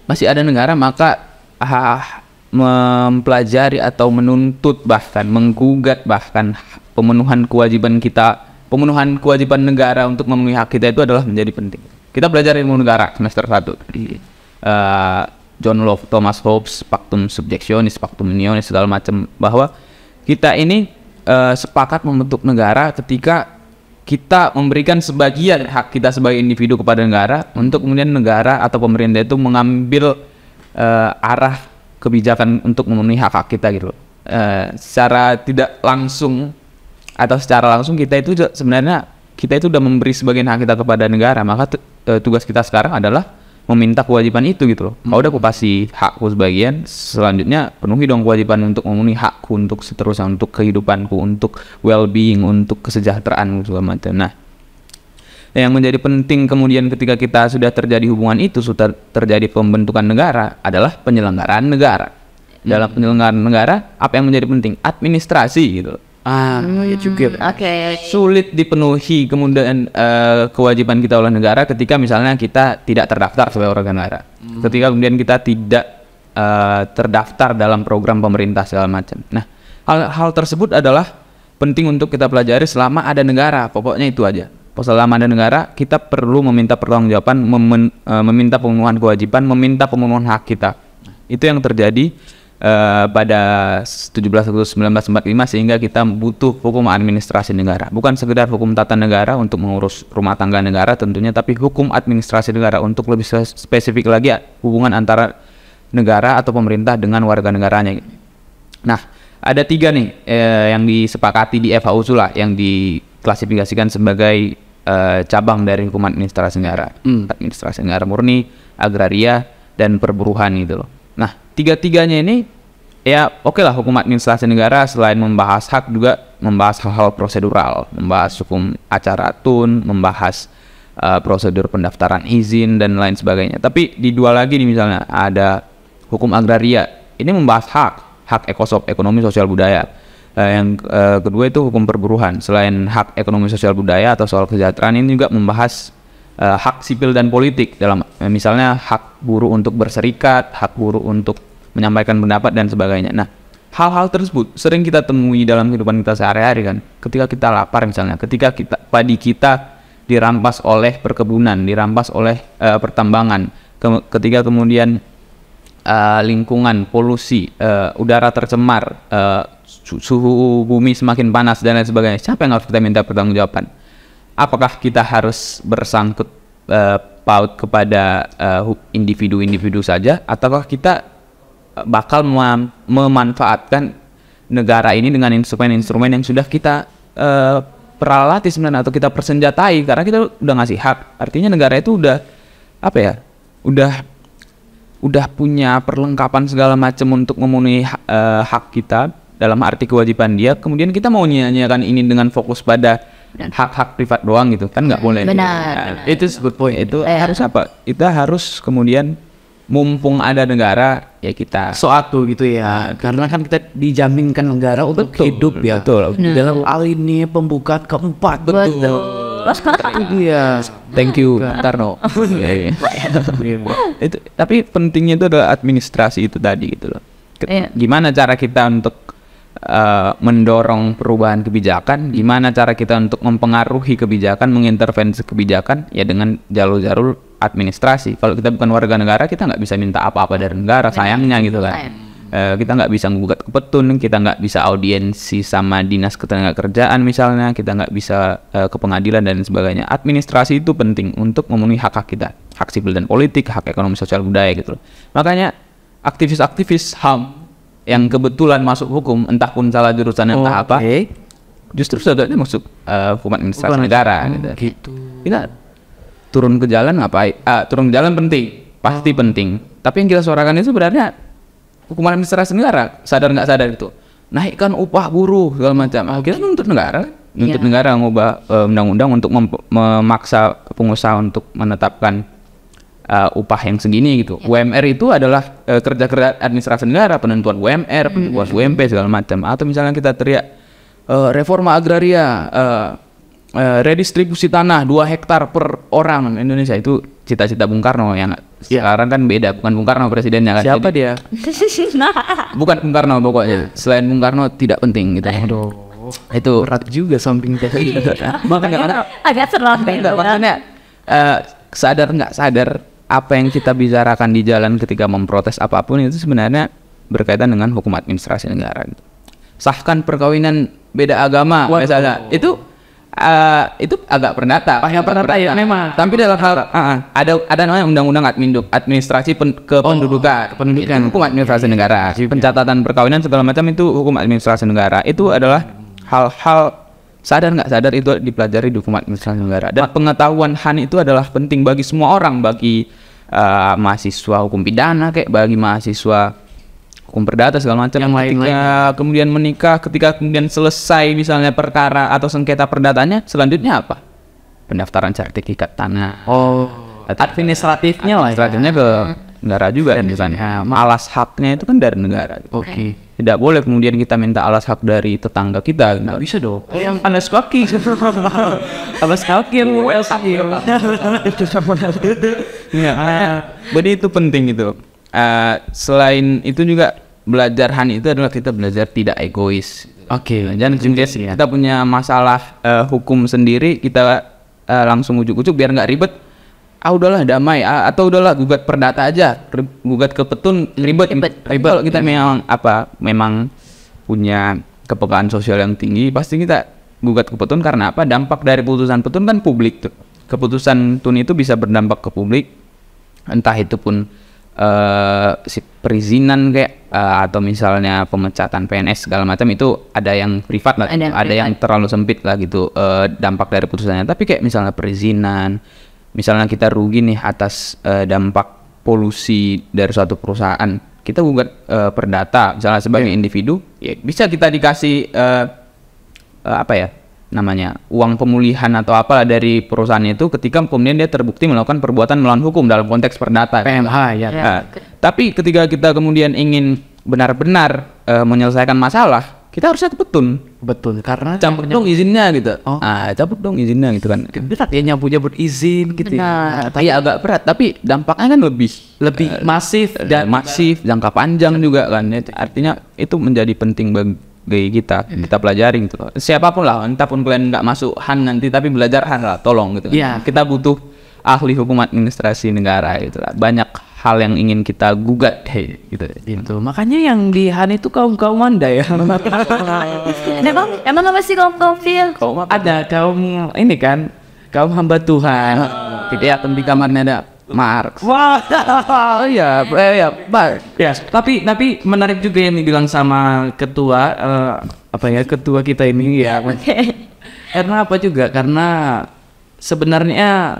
masih ada negara, maka mempelajari atau menuntut bahkan menggugat bahkan pemenuhan kewajiban negara untuk memenuhi hak kita itu adalah menjadi penting. Kita belajar ilmu negara semester 1. John Locke, Thomas Hobbes, pactum subjectionis, pactum unionis, segala macam, bahwa kita ini sepakat membentuk negara ketika kita memberikan sebagian hak kita sebagai individu kepada negara, untuk kemudian negara atau pemerintah itu mengambil arah kebijakan untuk memenuhi hak-hak kita gitu. Secara tidak langsung atau secara langsung kita itu sebenarnya kita itu udah memberi sebagian hak kita kepada negara, maka tugas kita sekarang adalah meminta kewajiban itu gitu loh. Kalau udah aku kasih hakku sebagian, selanjutnya penuhi dong kewajiban untuk memenuhi hakku untuk seterusnya, untuk kehidupanku, untuk well-being, untuk kesejahteraan segala macam. Nah, yang menjadi penting kemudian ketika kita sudah terjadi hubungan itu, sudah terjadi pembentukan negara, adalah penyelenggaraan negara. Dalam penyelenggaraan negara, apa yang menjadi penting? Administrasi gitu loh. Ya juga. Oke. Sulit dipenuhi kemudian kewajiban kita oleh negara ketika misalnya kita tidak terdaftar sebagai warga negara. Ketika kemudian kita tidak terdaftar dalam program pemerintah segala macam. Nah, hal tersebut adalah penting untuk kita pelajari selama ada negara. Pokoknya itu aja. Selama ada negara, kita perlu meminta pertanggungjawaban, meminta pemenuhan kewajiban, meminta pemenuhan hak kita. Itu yang terjadi pada 17 Agustus 1945, sehingga kita butuh hukum administrasi negara, bukan sekedar hukum tata negara untuk mengurus rumah tangga negara tentunya, tapi hukum administrasi negara untuk lebih spesifik lagi hubungan antara negara atau pemerintah dengan warga negaranya. Nah, ada 3 nih yang disepakati di FAU lah, yang diklasifikasikan sebagai cabang dari hukum administrasi negara. Administrasi negara murni, agraria, dan perburuhan gitu loh. Nah, 3-tiganya ini ya oke lah, hukum administrasi negara selain membahas hak juga membahas hal-hal prosedural, membahas hukum acara tun, membahas prosedur pendaftaran izin dan lain sebagainya. Tapi di 2 lagi nih, misalnya ada hukum agraria, ini membahas hak ekonomi sosial budaya. Yang kedua itu hukum perburuhan, selain hak ekonomi sosial budaya atau soal kesejahteraan, ini juga membahas hak sipil dan politik, dalam misalnya hak buruh untuk berserikat, hak buruh untuk menyampaikan pendapat dan sebagainya. Nah, hal-hal tersebut sering kita temui dalam kehidupan kita sehari-hari kan. Ketika kita lapar misalnya, ketika padi kita dirampas oleh perkebunan, dirampas oleh pertambangan, ketika kemudian lingkungan, polusi, udara tercemar, suhu bumi semakin panas dan lain sebagainya, siapa yang harus kita minta pertanggungjawaban? Apakah kita harus bersangkut paut kepada individu-individu saja, ataukah kita bakal memanfaatkan negara ini dengan instrumen-instrumen yang sudah kita peralati sebenarnya, atau kita persenjatai, karena kita udah ngasih hak. Artinya negara itu udah apa ya, udah punya perlengkapan segala macam untuk memenuhi hak kita dalam arti kewajiban dia. Kemudian kita mau nyanyikan ini dengan fokus pada hak-hak privat doang gitu kan, nggak boleh. Benar. Itu good point. Itu harus apa? Kita harus kemudian mumpung ada negara ya kita Suatu gitu ya, karena kan kita dijaminkan negara untuk hidup ya. Betul. Dalam hal ini pembukaan keempat. Iya. Thank you Tarno. Itu, tapi pentingnya itu adalah administrasi itu tadi gitu loh. Gimana cara kita untuk mendorong perubahan kebijakan, gimana cara kita untuk mempengaruhi kebijakan, mengintervensi kebijakan, ya dengan jalur-jalur administrasi. Kalau kita bukan warga negara, kita nggak bisa minta apa-apa dari negara, sayangnya gitu kan. Kita nggak bisa menggugat ke petun, kita nggak bisa audiensi sama dinas ketenagakerjaan misalnya, kita nggak bisa ke pengadilan dan sebagainya. Administrasi itu penting untuk memenuhi hak-hak kita, hak sipil dan politik, hak ekonomi sosial budaya gitu loh. Makanya aktivis-aktivis HAM yang kebetulan masuk hukum, entah pun salah jurusan entah apa, justru saudara masuk hukum administrasi negara gitu. Kita turun ke jalan ngapain? Turun ke jalan penting, pasti penting. Tapi yang kita suarakan itu sebenarnya hukum administrasi negara, sadar nggak sadar itu. Naikkan upah buruh segala macam. Kita nuntut negara, negara ngubah undang-undang untuk memaksa pengusaha untuk menetapkan upah yang segini gitu. UMR itu adalah kerja-kerja administrasi negara, penentuan UMR, penentuan UMP segala macam. Atau misalnya kita teriak reforma agraria, redistribusi tanah 2 hektar per orang Indonesia, itu cita-cita Bung Karno yang sekarang kan beda, bukan Bung Karno presidennya kan. Siapa dia? Bukan Bung Karno pokoknya. Selain Bung Karno tidak penting gitu. Itu Berat juga samping tadi. makanya Agak serem. makanya sadar nggak sadar apa yang kita bicarakan di jalan ketika memprotes apapun itu sebenarnya berkaitan dengan hukum administrasi negara gitu. Sahkan perkawinan beda agama misalnya itu agak perdata. Yang perdata ya memang. Tapi dalam hal ada namanya undang-undang administrasi kependudukan. Itu hukum administrasi negara. Pencatatan perkawinan segala macam itu hukum administrasi negara. Itu adalah hal-hal sadar nggak sadar itu dipelajari di hukum administrasi negara. Dan pengetahuan HAN itu adalah penting bagi semua orang, bagi mahasiswa hukum pidana kayak bagi mahasiswa hukum perdata segala macam. Yang ketika kemudian menikah, ketika kemudian selesai misalnya perkara atau sengketa perdatanya, selanjutnya apa? Pendaftaran sertifikat tanah. Administratifnya lah. Administratifnya ke negara juga misalnya. Alas haknya itu kan dari negara. Oke. Tidak boleh kemudian kita minta alas hak dari tetangga kita. Nggak bisa dong. Yang alas kaki. Alas kaki yang Jadi itu penting itu. Selain itu juga belajar HAN itu adalah kita belajar tidak egois. Oke. Dan kita punya masalah hukum sendiri, kita langsung ujuk-ujuk biar nggak ribet. Udahlah damai, atau udahlah gugat perdata aja, gugat ke petun ribet. Kalau kita memang punya kepekaan sosial yang tinggi, pasti kita gugat ke petun karena apa? Dampak dari putusan petun kan publik tuh. Keputusan tun itu bisa berdampak ke publik, entah itu pun perizinan kayak atau misalnya pemecatan PNS segala macam, itu ada yang privat lah, ada yang terlalu sempit lah gitu dampak dari putusannya. Tapi kayak misalnya perizinan, misalnya kita rugi nih atas dampak polusi dari suatu perusahaan, kita gugat perdata misalnya sebagai individu, ya bisa kita dikasih uang pemulihan atau apalah dari perusahaan itu ketika kemudian dia terbukti melakukan perbuatan melawan hukum dalam konteks perdata. PMH ya. Tapi ketika kita kemudian ingin benar-benar menyelesaikan masalah, kita harusnya ke petun. Betul, karena cabut dong izinnya gitu. Cabut dong izinnya gitu kan. Berat ya nyabut izin gitu. Tapi agak berat, tapi dampaknya kan lebih masif dan jangka panjang juga kan. Artinya itu menjadi penting bagi kita pelajari gitu. Siapapun lah, entah pun kalian nggak masuk HAN nanti tapi belajar HAN lah, tolong gitu. Iya. Kita butuh ahli hukum administrasi negara gitu lah. Banyak hal yang ingin kita gugat gitu. Itu makanya yang di HAN itu kaum Anda ya. Emang apa sih kaum Phil? Ada kaum ini kan, kaum hamba Tuhan. Tidak di kamarnya ada Marx. Wah, ya, tapi menarik juga yang dibilang sama ketua ketua kita ini ya. Karena apa juga? Karena sebenarnya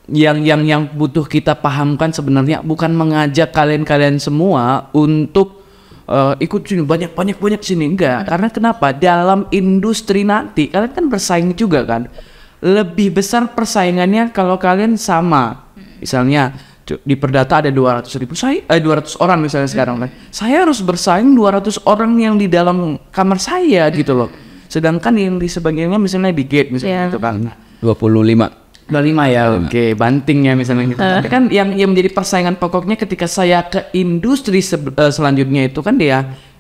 yang butuh kita pahamkan sebenarnya bukan mengajak kalian semua untuk ikut sini banyak sini, enggak. Karena kenapa? Dalam industri nanti kalian kan bersaing juga kan. Lebih besar persaingannya kalau kalian sama. Misalnya di perdata ada 200 orang misalnya sekarang kan. Saya harus bersaing 200 orang yang di dalam kamar saya gitu loh. Sedangkan yang di sebagainya misalnya di gate misalnya gitu kan. 25 ya, oke, banting ya misalnya gitu. Kan yang menjadi persaingan pokoknya ketika saya ke industri selanjutnya itu kan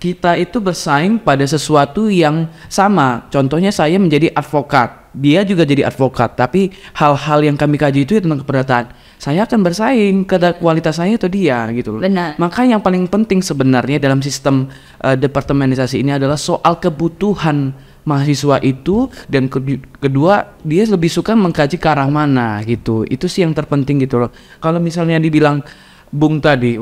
kita itu bersaing pada sesuatu yang sama. Contohnya saya menjadi advokat, dia juga jadi advokat, tapi hal-hal yang kami kaji itu tentang keperdataan. Saya akan bersaing ke kualitas saya atau dia gitu loh. Benar. Maka yang paling penting sebenarnya dalam sistem departemenisasi ini adalah soal kebutuhan mahasiswa itu, dan kedua dia lebih suka mengkaji ke arah mana gitu. Itu sih yang terpenting gitu loh. Kalau misalnya dibilang Bung tadi,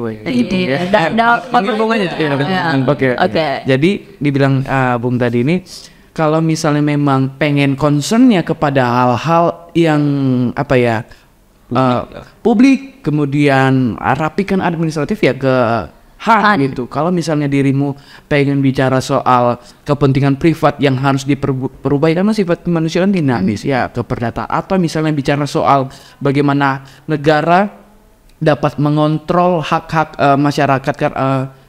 jadi dibilang Bung tadi ini, kalau misalnya memang pengen concernnya kepada hal-hal yang publik, kemudian rapikan administratif ya ke HAN gitu. Kalau misalnya dirimu pengen bicara soal kepentingan privat yang harus diperubah, karena sifat manusia kan dinamis ya, ke perdata. Atau misalnya bicara soal bagaimana negara dapat mengontrol hak-hak masyarakat,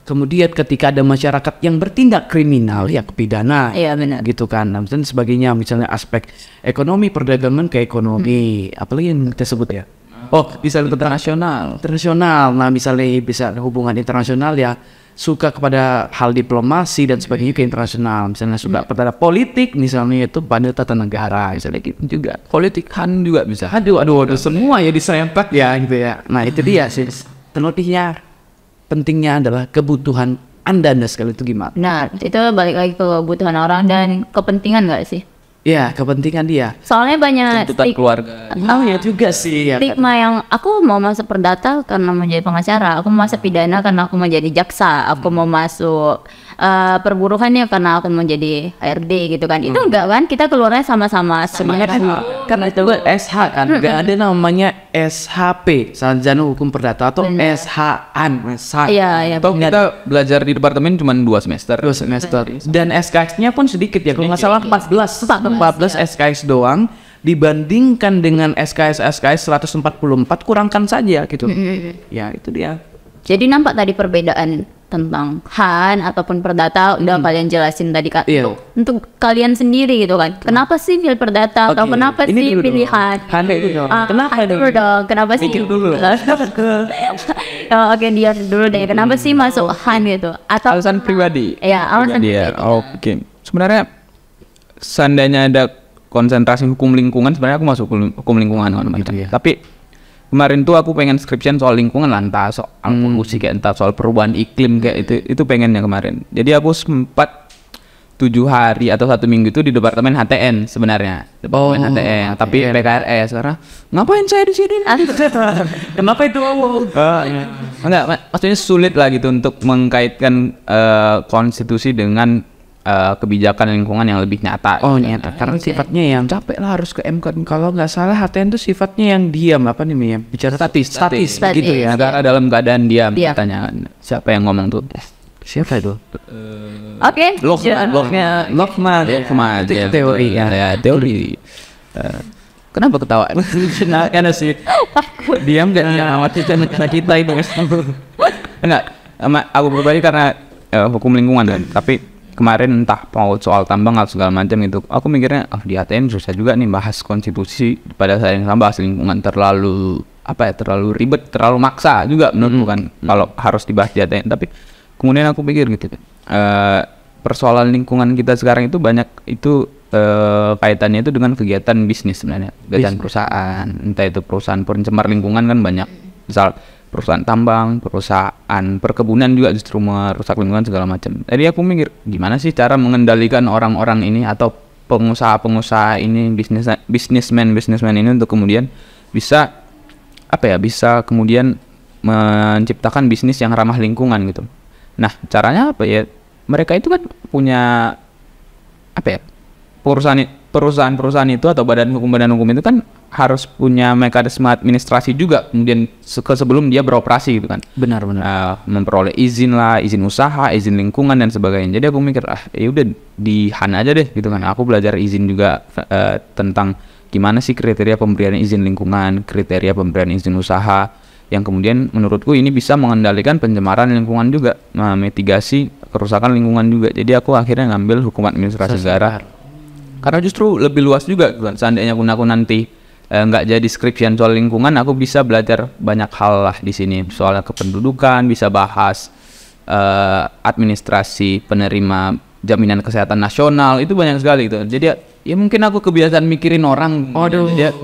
kemudian ketika ada masyarakat yang bertindak kriminal ya ke pidana, gitu kan, dan sebagainya. Misalnya aspek ekonomi, perdagangan ke ekonomi, apalagi yang kita sebut ya, Oh, bisa internasional. Internasional. Nah, misalnya bisa hubungan internasional ya suka kepada hal diplomasi dan sebagainya ke internasional. Misalnya suka kepada politik, misalnya itu pada tata negara, misalnya gitu juga. Politik Han juga bisa. Aduh, semua ya diserempet ya gitu ya. Nah, itu dia sih. Terlebihnya pentingnya adalah kebutuhan Anda sekali itu gimana? Nah, itu balik lagi ke kebutuhan orang dan kepentingan nggak sih? Ya, kepentingan dia. Soalnya banyak Tuntutan keluarga. Oh ya juga sih ya. stigma yang aku mau masuk perdata karena mau jadi pengacara, aku mau masuk pidana karena aku mau jadi jaksa, aku mau masuk perburuannya karena aku mau jadi HRD gitu kan. Itu enggak kan, kita keluarnya sama-sama Semangat karena itu SH kan, nggak ada namanya SHP, sarjana hukum perdata atau SHAN, Iya, Atau kita belajar di departemen cuma 2 semester. 2 semester. Dan SKS-nya pun sedikit ya, kalau nggak salah 14 SKS doang. Dibandingkan dengan SKS 144 kurangkan saja gitu. Ya itu dia. Jadi nampak tadi perbedaan tentang Han ataupun perdata udah kalian jelasin tadi Kak. Iya. Untuk kalian sendiri gitu kan. Kenapa sih pilih perdata atau Oke, kenapa ini sih dulu pilih dong. Han? Han dulu dong. Kenapa dulu dong? Kenapa sih? Mikir dulu. Oh, oke, dia dulu deh. Kenapa sih masuk Han gitu? Atau Alasan pribadi. ya, alasan Dia. pribadi. Oke. Sebenarnya seandainya ada konsentrasi hukum lingkungan, sebenarnya aku masuk hukum lingkungan macam. ya. Tapi kemarin tuh aku pengen skripsian soal lingkungan lah, entah soal polusi kayak entah soal perubahan iklim kayak itu pengennya kemarin. Jadi aku sempat 7 hari atau 1 minggu itu di departemen HTN sebenarnya. Departemen HTN, tapi PKRS karena ngapain saya di sini? Kenapa itu Enggak, maksudnya sulit lah gitu untuk mengkaitkan konstitusi dengan kebijakan lingkungan yang lebih nyata. Oh nyata, karena sifatnya yang capek lah harus ke MK. Kalau nggak salah HTN itu sifatnya yang diam apa namanya? Bicara statis gitu ya. Negara dalam keadaan diam Diam. katanya. Siapa yang ngomong tuh? Siapa itu? Oke. Lokman. Lokman. Itu teori ya. Ya, teori. Kenapa ketawa? Nah, karena sih diam nggak ngawati kita itu. Enggak, aku pribadi karena hukum lingkungan kan. Tapi kemarin entah mau soal tambang atau segala macam gitu, aku mikirnya di ATM susah juga nih bahas konstitusi, pada saat yang sama bahas lingkungan terlalu terlalu ribet, terlalu maksa juga menurutku kan kalau harus dibahas di ATM. Tapi kemudian aku pikir gitu, persoalan lingkungan kita sekarang itu banyak itu kaitannya itu dengan kegiatan bisnis sebenarnya, kegiatan perusahaan, entah itu perusahaan pencemar lingkungan kan banyak, misal perusahaan tambang, perusahaan perkebunan juga justru merusak lingkungan segala macam. Jadi aku mikir gimana sih cara mengendalikan orang-orang ini atau pengusaha-pengusaha ini, bisnismen ini untuk kemudian bisa bisa kemudian menciptakan bisnis yang ramah lingkungan gitu. Nah caranya apa ya? Mereka itu kan punya perusahaan itu atau badan hukum itu kan harus punya mekanisme administrasi juga kemudian sebelum dia beroperasi gitu kan. Benar. Memperoleh izin usaha, izin lingkungan dan sebagainya. Jadi aku mikir ya udah di Han aja deh gitu kan. Aku belajar izin juga tentang gimana sih kriteria pemberian izin lingkungan, kriteria pemberian izin usaha yang kemudian menurutku ini bisa mengendalikan pencemaran lingkungan juga, mitigasi kerusakan lingkungan juga. Jadi aku akhirnya ngambil hukum administrasi negara karena justru lebih luas juga kan. Seandainya aku nanti nggak jadi skripsian soal lingkungan, aku bisa belajar banyak hal lah di sini, soal kependudukan, bisa bahas administrasi penerima jaminan kesehatan nasional, itu banyak sekali gitu. Jadi ya mungkin aku kebiasaan mikirin orang.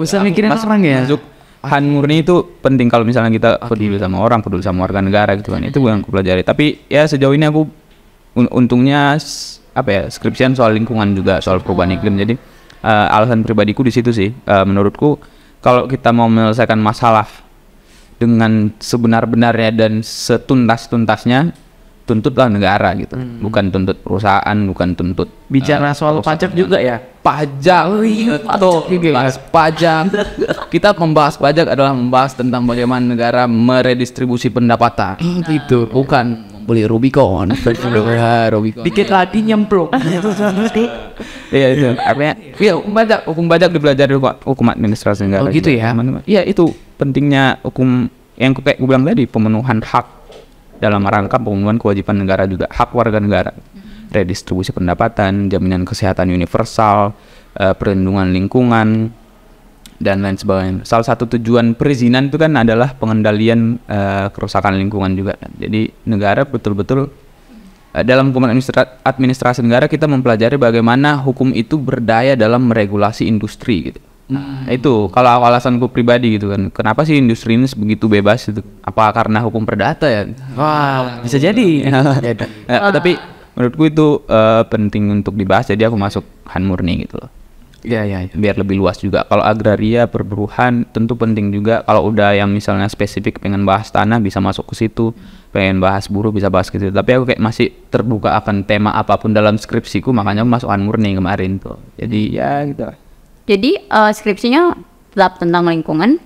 Bisa mikirin orang ya. Masuk Han murni itu penting kalau misalnya kita peduli sama orang, peduli sama warga negara gitu kan. Itu yang aku pelajari. Tapi ya sejauh ini aku untungnya skripsian soal lingkungan juga, soal perubahan iklim. Jadi alasan pribadiku di situ sih, menurutku kalau kita mau menyelesaikan masalah dengan sebenar-benarnya dan setuntas-tuntasnya, tuntutlah negara gitu, bukan tuntut perusahaan, bukan tuntut Bicara soal pajak juga ya. pajak atau bahas pajak. Kita membahas pajak adalah membahas tentang bagaimana negara meredistribusi pendapatan. Gitu. Bukan beli Rubicon. Rubicon. Dikit lagi nyemplung. Iya itu. Artinya, ya hukum pajak dipelajari hukum administrasi negara. Oh, gitu ya? Iya itu pentingnya hukum yang kayak gue bilang tadi, pemenuhan hak dalam rangka pemenuhan kewajiban negara juga, hak warga negara, redistribusi pendapatan, jaminan kesehatan universal, perlindungan lingkungan, dan lain sebagainya. Salah satu tujuan perizinan itu kan adalah pengendalian kerusakan lingkungan juga kan. Jadi negara betul-betul dalam hukum administrasi negara kita mempelajari bagaimana hukum itu berdaya dalam meregulasi industri gitu. Nah, itu kalau alasanku pribadi gitu kan, kenapa sih industri ini begitu bebas itu? Apa karena hukum perdata ya? Wah, bisa jadi. Tapi menurutku itu penting untuk dibahas, jadi aku masuk Han murni gitu loh. Iya. Biar lebih luas juga. Kalau agraria, perburuhan tentu penting juga. Kalau udah yang misalnya spesifik pengen bahas tanah bisa masuk ke situ, pengen bahas buruh bisa bahas ke situ. Tapi aku kayak masih terbuka akan tema apapun dalam skripsiku, makanya aku masuk Han murni kemarin tuh. Jadi ya gitu lah. Jadi skripsinya tetap tentang lingkungan.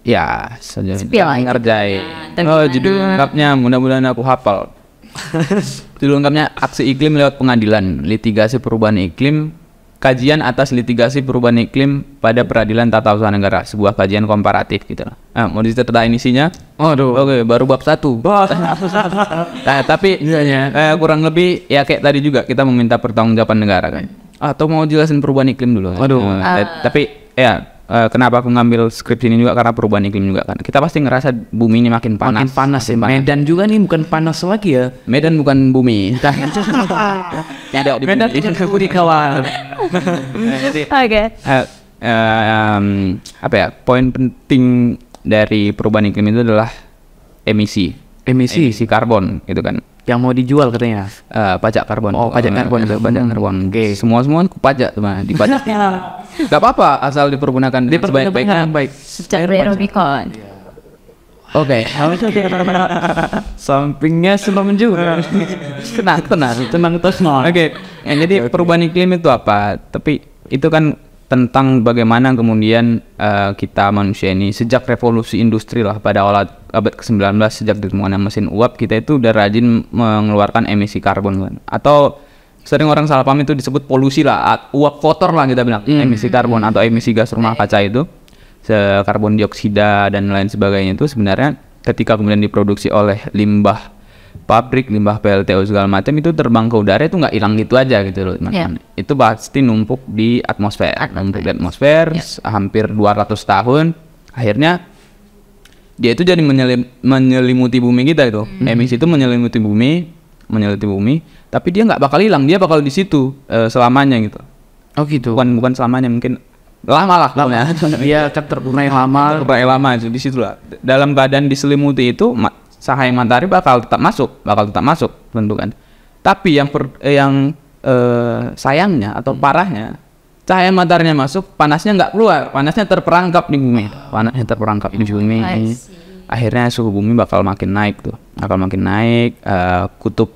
Ya, saja Spill aja. ngerjain. Nah, Judul lengkapnya mudah-mudahan aku hafal. Judul lengkapnya Aksi Iklim lewat Pengadilan, Litigasi Perubahan Iklim, Kajian atas litigasi perubahan iklim pada peradilan tata usaha negara, sebuah kajian komparatif gitu lah. Mau diceritain isinya? Oke, baru bab 1. Tapi kurang lebih ya kayak tadi juga kita meminta pertanggungjawaban negara kan. Atau mau jelasin perubahan iklim dulu? Tapi ya kenapa aku ngambil skripsi ini juga karena perubahan iklim juga kan. Kita pasti ngerasa bumi ini makin panas. Makin panas ya. Medan juga nih bukan panas lagi ya. Medan bukan bumi. Medan itu di kawan. Oke. Apa ya? Poin penting dari perubahan iklim itu adalah emisi karbon gitu kan. Yang mau dijual katanya. Pajak karbon. Oh, pajak karbon. Pajak karbon. Oke. Semua kan pajak tuh mah dipajak. Gak apa-apa asal dipergunakan sebaik-baiknya. Baik. Secara Rubicon. Oke. Sampingnya sebelum juga. Tenang. Oke. Jadi perubahan iklim itu apa? Tapi itu kan tentang bagaimana kemudian kita manusia ini sejak revolusi industri lah pada awal abad ke-19, sejak ditemukan mesin uap, kita itu udah rajin mengeluarkan emisi karbon kan. Atau sering orang salah paham itu disebut polusi lah, uap kotor lah kita bilang, emisi karbon atau emisi gas rumah kaca itu, karbon dioksida dan lain sebagainya itu sebenarnya ketika kemudian diproduksi oleh limbah pabrik, limbah PLTU segala macam itu terbang ke udara itu nggak hilang gitu aja gitu loh. Itu pasti numpuk di atmosfer. Hampir 200 tahun. Akhirnya dia itu jadi menyelimuti bumi kita itu. Emisi itu menyelimuti bumi, tapi dia nggak bakal hilang, dia bakal di situ selamanya gitu. Oh gitu. Bukan selamanya, mungkin lama lah. Iya, kan terurai lama itu di situ lah. Dalam keadaan diselimuti itu cahaya matahari bakal tetap masuk tentu kan. Tapi yang sayangnya atau parahnya, cahaya mataharinya masuk, panasnya nggak keluar, panasnya terperangkap di bumi. Akhirnya suhu bumi bakal makin naik. Kutub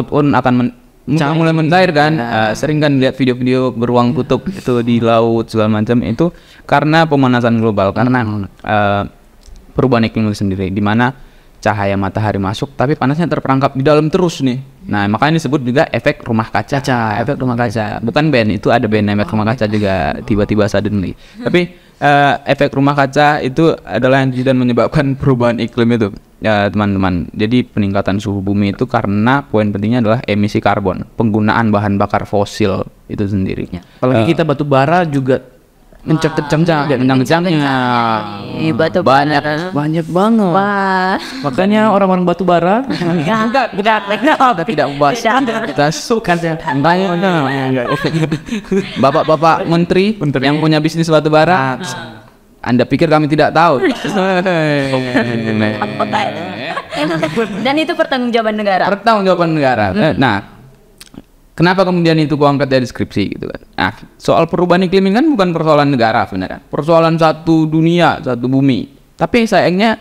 pun akan mulai mencair kan. Sering kan lihat video-video beruang kutub itu di laut segala macam, itu karena pemanasan global, karena perubahan iklim itu sendiri, di mana cahaya matahari masuk tapi panasnya terperangkap di dalam terus nih. Nah, makanya disebut juga efek rumah kaca. Efek rumah kaca. Bukan band, itu ada band efek rumah kaca juga, tiba-tiba suddenly. Tapi efek rumah kaca itu adalah yang tidak menyebabkan perubahan iklim itu. Ya, teman-teman. Jadi peningkatan suhu bumi itu karena poin pentingnya adalah emisi karbon, penggunaan bahan bakar fosil itu sendiri. Apalagi kita batu bara juga kencang-kencangnya. Batu Banyak banget. Wah. Makanya orang-orang batu bara tidak membahas. Kita suka Bapak-bapak menteri yang punya bisnis batu bara, Anda pikir kami tidak tahu? Dan itu pertanggungjawaban negara. Nah, kenapa kemudian itu gua angkat dari skripsi gitu kan? Nah, soal perubahan iklim ini kan bukan persoalan negara sebenarnya, persoalan satu dunia, satu bumi. Tapi sayangnya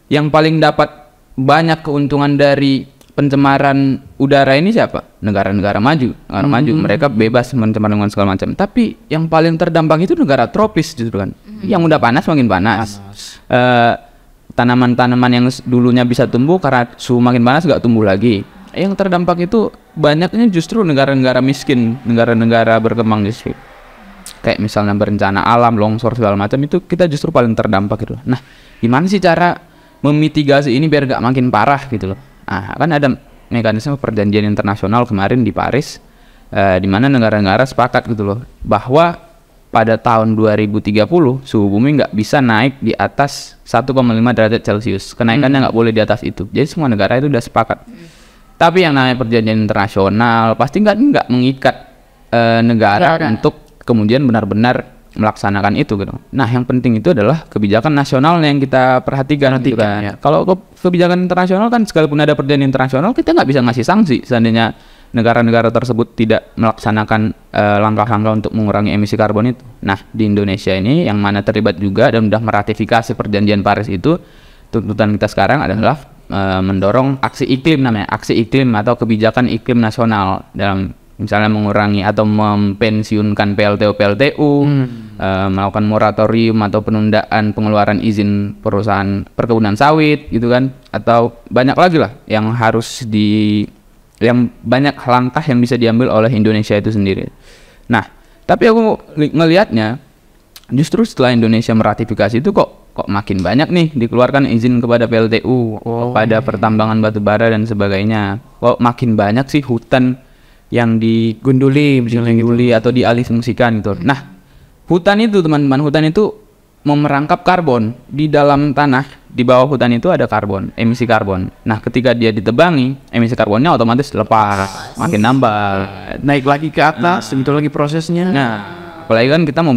yang paling dapat banyak keuntungan dari pencemaran udara ini siapa? Negara-negara maju. Mereka bebas mencemar dengan segala macam. Tapi yang paling terdampak itu negara tropis justru kan. Yang udah panas makin panas. Tanaman-tanaman yang dulunya bisa tumbuh karena suhu makin panas gak tumbuh lagi. Yang terdampak itu banyaknya justru negara-negara miskin, negara-negara berkembang justru. Kayak misalnya berencana alam, longsor segala macam, itu kita justru paling terdampak gitu. Nah, gimana sih cara memitigasi ini biar gak makin parah gitu loh? Nah, kan ada mekanisme perjanjian internasional kemarin di Paris, di mana negara-negara sepakat gitu loh, bahwa pada tahun 2030 suhu bumi nggak bisa naik di atas 1,5 derajat Celcius. Kenaikannya nggak boleh di atas itu. Jadi semua negara itu udah sepakat. Tapi yang namanya perjanjian internasional pasti nggak mengikat negara untuk kemudian benar-benar melaksanakan itu gitu. Nah, yang penting itu adalah kebijakan nasional yang kita perhatikan gitu kan. ya. Kalau kebijakan internasional kan sekalipun ada perjanjian internasional kita nggak bisa ngasih sanksi seandainya negara-negara tersebut tidak melaksanakan langkah-langkah untuk mengurangi emisi karbon itu. Nah, di Indonesia ini yang mana terlibat juga dan sudah meratifikasi perjanjian Paris itu, tuntutan kita sekarang adalah mendorong aksi iklim namanya, aksi iklim atau kebijakan iklim nasional dalam misalnya mengurangi atau mempensiunkan PLTU, melakukan moratorium atau penundaan pengeluaran izin perusahaan perkebunan sawit gitu kan, atau banyak lagi lah yang harus yang banyak langkah yang bisa diambil oleh Indonesia itu sendiri. Nah, tapi aku ngelihatnya justru setelah Indonesia meratifikasi itu kok makin banyak nih dikeluarkan izin kepada PLTU, kepada pertambangan batu bara dan sebagainya. Kok makin banyak sih hutan yang digunduli atau dialihfungsikan gitu. Nah, hutan itu teman-teman, hutan itu memerangkap karbon di dalam tanah. Di bawah hutan itu ada karbon, emisi karbon. Nah, ketika dia ditebangi, emisi karbonnya otomatis lepas, makin nambah, Naik lagi ke atas, itu lagi prosesnya. Nah, apalagi kan kita mau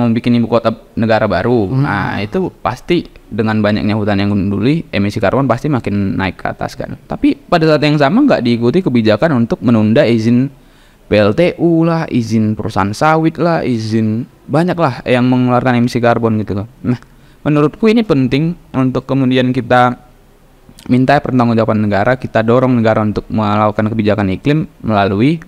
bikin ibu kota negara baru. Nah, itu pasti dengan banyaknya hutan yang gunduli, emisi karbon pasti makin naik ke atas kan. Tapi pada saat yang sama nggak diikuti kebijakan untuk menunda izin PLTU lah, izin perusahaan sawit lah, izin banyak lah yang mengeluarkan emisi karbon gitu loh. Nah, menurutku ini penting untuk kemudian kita minta pertanggungjawaban negara, kita dorong negara untuk melakukan kebijakan iklim melalui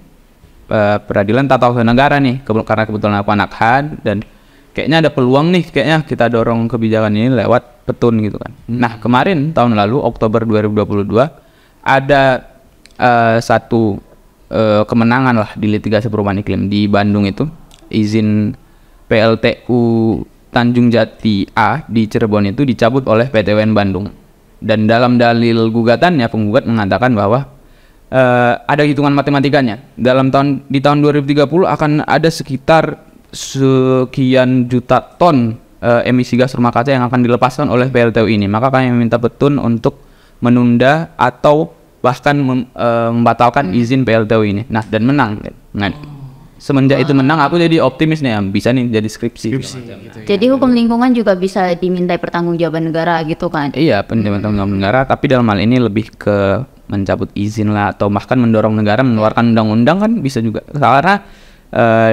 peradilan tata usaha negara nih, karena kebetulan aku anak HAN dan kayaknya ada peluang nih, kayaknya kita dorong kebijakan ini lewat petun gitu kan. Nah, kemarin tahun lalu Oktober 2022 ada satu kemenangan lah di litigasi perubahan iklim di Bandung itu, izin PLTU Tanjung Jati A di Cirebon itu dicabut oleh PT UN Bandung. Dan dalam dalil gugatannya penggugat mengatakan bahwa ada hitungan matematikanya. Di tahun 2030 akan ada sekitar sekian juta ton emisi gas rumah kaca yang akan dilepaskan oleh PLTU ini. Maka kami meminta petun untuk menunda atau bahkan membatalkan izin PLTU ini. Nah, dan menang. Nah, semenjak itu menang, aku jadi optimis nih, bisa nih jadi skripsi. Jadi hukum lingkungan juga bisa dimintai pertanggungjawaban negara gitu kan? Iya, pertanggungjawaban negara, tapi dalam hal ini lebih ke mencabut izin lah, atau bahkan mendorong negara mengeluarkan undang-undang kan bisa juga. Karena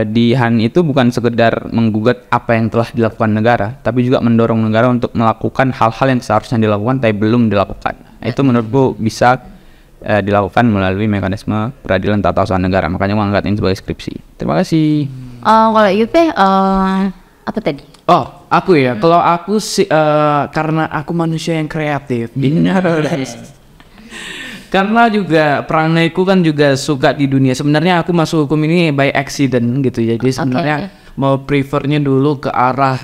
di HAN itu bukan sekedar menggugat apa yang telah dilakukan negara, tapi juga mendorong negara untuk melakukan hal-hal yang seharusnya dilakukan tapi belum dilakukan. Itu menurutku bisa dilakukan melalui mekanisme peradilan tata usaha negara. Makanya aku angkat ini sebagai skripsi. Terima kasih. Kalau Yupe, apa tadi? Oh, aku ya. Kalau aku sih karena aku manusia yang kreatif. Karena juga peranaiku kan juga suka di dunia. Sebenarnya aku masuk hukum ini by accident gitu ya. Jadi sebenarnya mau prefernya dulu ke arah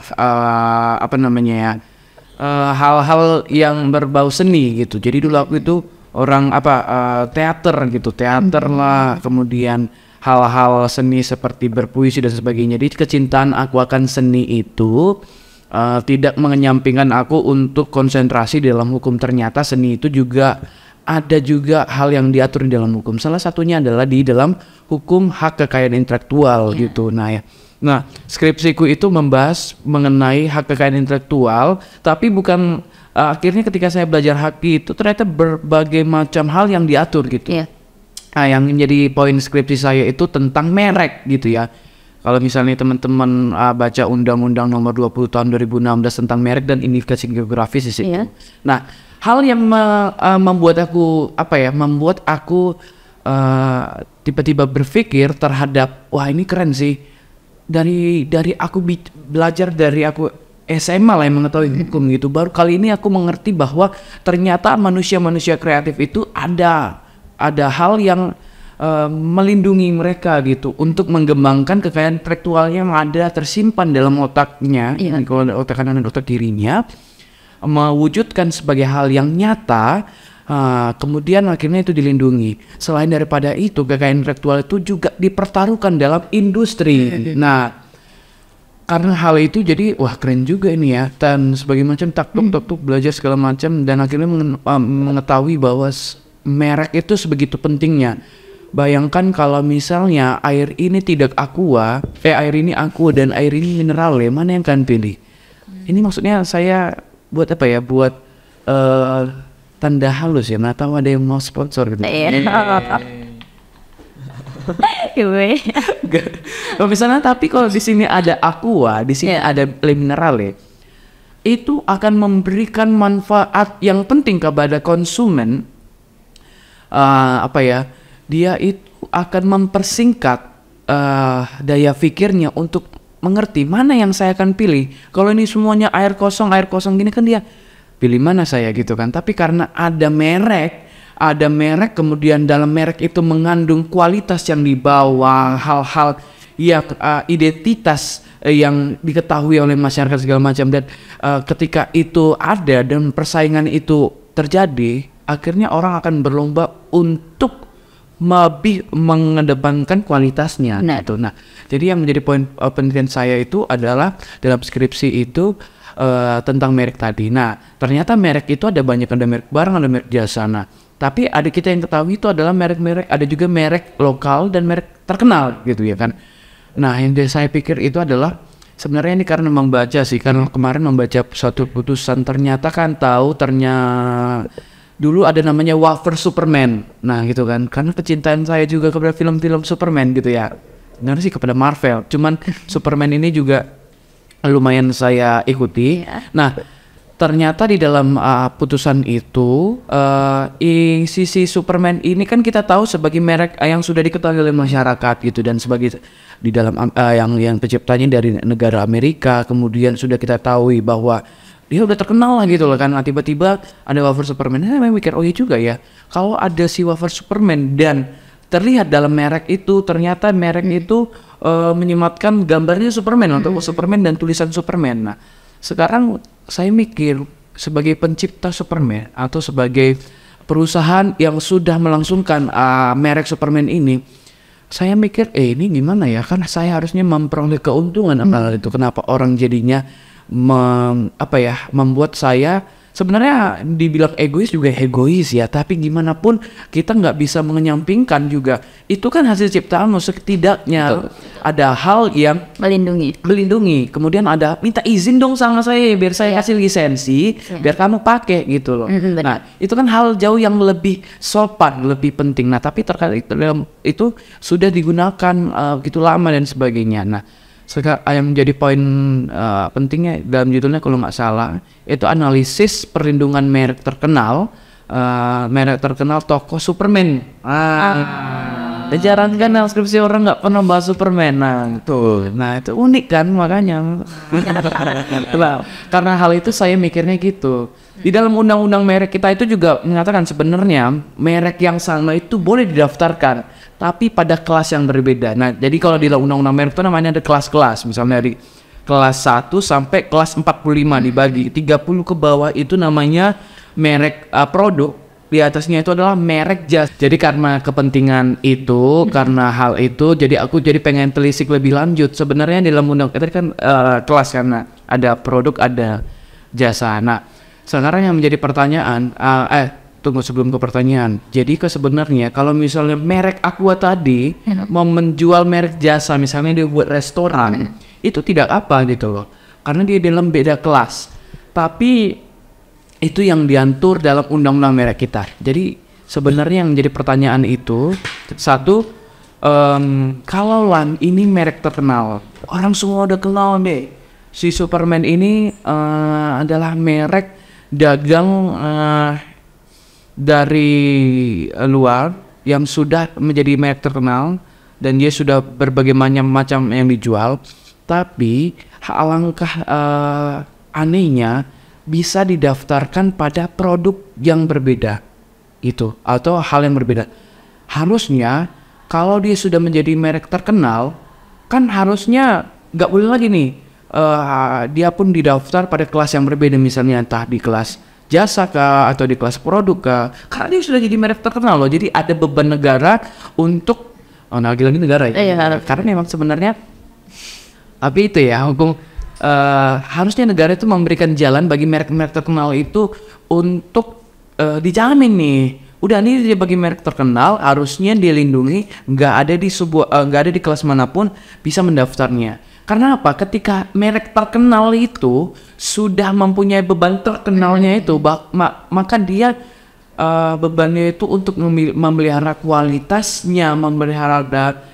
hal-hal yang berbau seni gitu. Jadi dulu aku itu orang teater gitu, teater lah, kemudian hal-hal seni seperti berpuisi dan sebagainya. Jadi kecintaan aku akan seni itu tidak menyampingkan aku untuk konsentrasi dalam hukum. Ternyata seni itu juga ada juga hal yang diatur di dalam hukum. Salah satunya adalah di dalam hukum hak kekayaan intelektual gitu. Nah, skripsiku itu membahas mengenai hak kekayaan intelektual, tapi bukan akhirnya ketika saya belajar hak itu ternyata berbagai macam hal yang diatur gitu. Nah, yang menjadi poin skripsi saya itu tentang merek gitu ya. Kalau misalnya teman-teman baca Undang-Undang Nomor 20 Tahun 2016 tentang merek dan indikasi geografis di situ. Nah, hal yang membuat aku tiba-tiba berpikir terhadap wah ini keren sih. Dari aku belajar dari aku SMA lah yang mengetahui hukum gitu. Baru kali ini aku mengerti bahwa ternyata manusia-manusia kreatif itu ada hal yang melindungi mereka gitu untuk mengembangkan kekayaan intelektualnya yang ada tersimpan dalam otaknya, otak kanan dan otak kirinya, mewujudkan sebagai hal yang nyata, kemudian akhirnya itu dilindungi. Selain daripada itu, kekayaan intelektual itu juga dipertaruhkan dalam industri. Nah, karena hal itu jadi wah keren juga ini ya, dan sebagai macam tak tuk belajar segala macam, dan akhirnya mengetahui bahwa merek itu sebegitu pentingnya. Bayangkan kalau misalnya air ini tidak aqua, air ini aqua dan air ini mineral, ya mana yang kalian pilih? Ini maksudnya saya buat apa ya, buat tanda halus ya, mana tahu ada yang mau sponsor gitu. Kalau misalnya, tapi kalau di sini ada aqua, di sini ada mineral ya, itu akan memberikan manfaat yang penting kepada konsumen. Dia itu akan mempersingkat daya pikirnya untuk mengerti mana yang saya akan pilih. Kalau ini semuanya air kosong gini kan dia pilih mana saya gitu kan. Tapi karena ada merek, kemudian dalam merek itu mengandung kualitas yang dibawa, hal-hal yang identitas yang diketahui oleh masyarakat segala macam, dan ketika itu ada dan persaingan itu terjadi, akhirnya orang akan berlomba untuk lebih mengedepankan kualitasnya. Gitu. Nah, jadi yang menjadi poin penelitian saya itu adalah dalam skripsi itu tentang merek tadi. Nah, ternyata merek itu ada banyak, ada merek barang, ada merek jasa. Nah, tapi ada kita yang ketahui itu adalah merek-merek, ada juga merek lokal dan merek terkenal gitu ya kan. Nah, yang saya pikir itu adalah sebenarnya ini karena membaca sih, karena kemarin membaca suatu putusan, ternyata kan dulu ada namanya wafer Superman. Nah gitu kan, karena kecintaan saya juga kepada film-film Superman gitu ya, benar sih kepada Marvel, cuman Superman ini juga lumayan saya ikuti. Nah ternyata di dalam putusan itu sisi Superman ini kan kita tahu sebagai merek yang sudah diketahui oleh masyarakat gitu, dan sebagai di dalam yang penciptanya dari negara Amerika, kemudian sudah kita tahu bahwa dia udah terkenal lah gitu loh kan. Nah, tiba-tiba ada wafer Superman, saya mikir oh iya juga ya, kalau ada si wafer Superman dan terlihat dalam merek itu, ternyata merek itu menyematkan gambarnya Superman atau Superman dan tulisan Superman. Nah sekarang saya mikir sebagai pencipta Superman atau sebagai perusahaan yang sudah melangsungkan merek Superman ini, saya mikir ini gimana ya, kan saya harusnya memperoleh keuntungan itu. Kenapa orang jadinya membuat saya sebenarnya dibilang egois juga egois ya, tapi gimana pun kita nggak bisa menyampingkan juga itu kan hasil ciptaan, setidaknya ada hal yang melindungi, kemudian ada minta izin dong sama saya biar saya kasih lisensi biar kamu pakai gitu loh. Nah itu kan hal jauh yang lebih sopan, lebih penting. Nah tapi terkait itu sudah digunakan gitu lama dan sebagainya. Nah yang menjadi poin pentingnya dalam judulnya kalau nggak salah itu analisis perlindungan merek terkenal tokoh Superman. Jarang kan skripsi orang nggak pernah bahas Superman. Nah itu unik kan, makanya karena hal itu saya mikirnya gitu. Di dalam undang-undang merek kita itu juga menyatakan sebenarnya merek yang sama itu boleh didaftarkan, tapi pada kelas yang berbeda. Nah, jadi kalau di undang-undang merek itu namanya ada kelas-kelas. Misalnya dari kelas 1 sampai kelas 45 dibagi. 30 ke bawah itu namanya merek produk. Di atasnya itu adalah merek jasa. Jadi karena kepentingan itu, karena hal itu, jadi aku jadi pengen telisik lebih lanjut. Sebenarnya di dalam undang tadi kan kelas, karena ada produk, ada jasa. Nah, sekarang yang menjadi pertanyaan, tunggu sebelum ke pertanyaan. Jadi sebenarnya kalau misalnya merek aqua tadi mau menjual merek jasa, misalnya dia buat restoran, itu tidak apa gitu loh, karena dia dalam beda kelas. Tapi itu yang diatur dalam undang-undang merek kita. Jadi sebenarnya yang menjadi pertanyaan itu satu, kalau ini merek terkenal, orang semua udah kenal deh, si Superman ini adalah merek dagang dari luar yang sudah menjadi merek terkenal dan dia sudah berbagai macam yang dijual, tapi alangkah anehnya bisa didaftarkan pada produk yang berbeda itu atau hal yang berbeda. Harusnya kalau dia sudah menjadi merek terkenal kan harusnya nggak boleh lagi nih dia pun didaftar pada kelas yang berbeda, misalnya entah di kelas jasa kah atau di kelas produk kah, karena dia sudah jadi merek terkenal loh. Jadi ada beban negara untuk lagi negara ya, karena memang sebenarnya Tapi itu ya hukum, harusnya negara itu memberikan jalan bagi merek-merek terkenal itu untuk dijamin nih. Udah nih dia bagi merek terkenal harusnya dilindungi, nggak ada di kelas manapun bisa mendaftarnya. Karena apa? Ketika merek terkenal itu sudah mempunyai beban terkenalnya itu, maka dia bebannya itu untuk memelihara kualitasnya, memelihara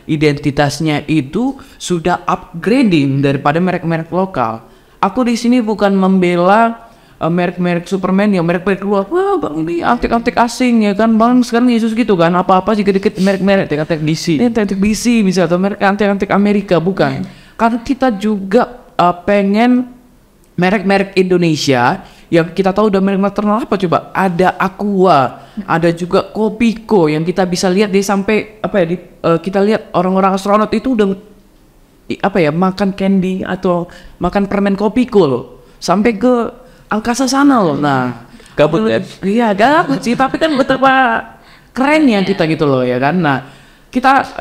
identitasnya itu sudah upgrading daripada merek-merek lokal. Aku di sini bukan membela merek-merek Superman ya, merek-merek luar. Wah, bang ini antik-antik asing ya kan, bang sekarang Yesus gitu kan, apa-apa sih dikit merek-merek antik DC, antik DC misalnya, atau merek antik-antik Amerika, bukan. Karena kita juga pengen merek-merek Indonesia yang kita tahu udah merek terkenal apa coba? Ada Aqua, ada juga Kopiko yang kita bisa lihat dia sampai kita lihat orang-orang astronot itu udah makan candy atau makan permen Kopiko loh, sampai ke angkasa sana loh. Nah, Gabut ya? Iya gabut sih, tapi kan betapa kerennya kita gitu loh ya kan. Nah,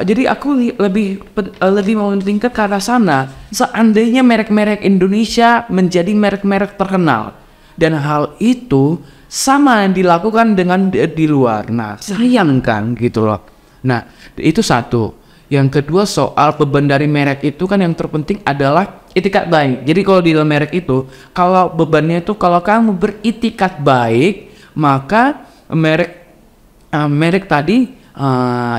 jadi aku lebih mau tingkat ke arah sana. Seandainya merek-merek Indonesia menjadi merek-merek terkenal, dan hal itu sama yang dilakukan dengan di luar. Nah, sayang kan gitu loh. Nah, itu satu. Yang kedua soal beban dari merek itu kan yang terpenting adalah itikat baik. Jadi kalau di dalam merek itu, kalau bebannya itu kalau kamu beritikat baik, maka merek tadi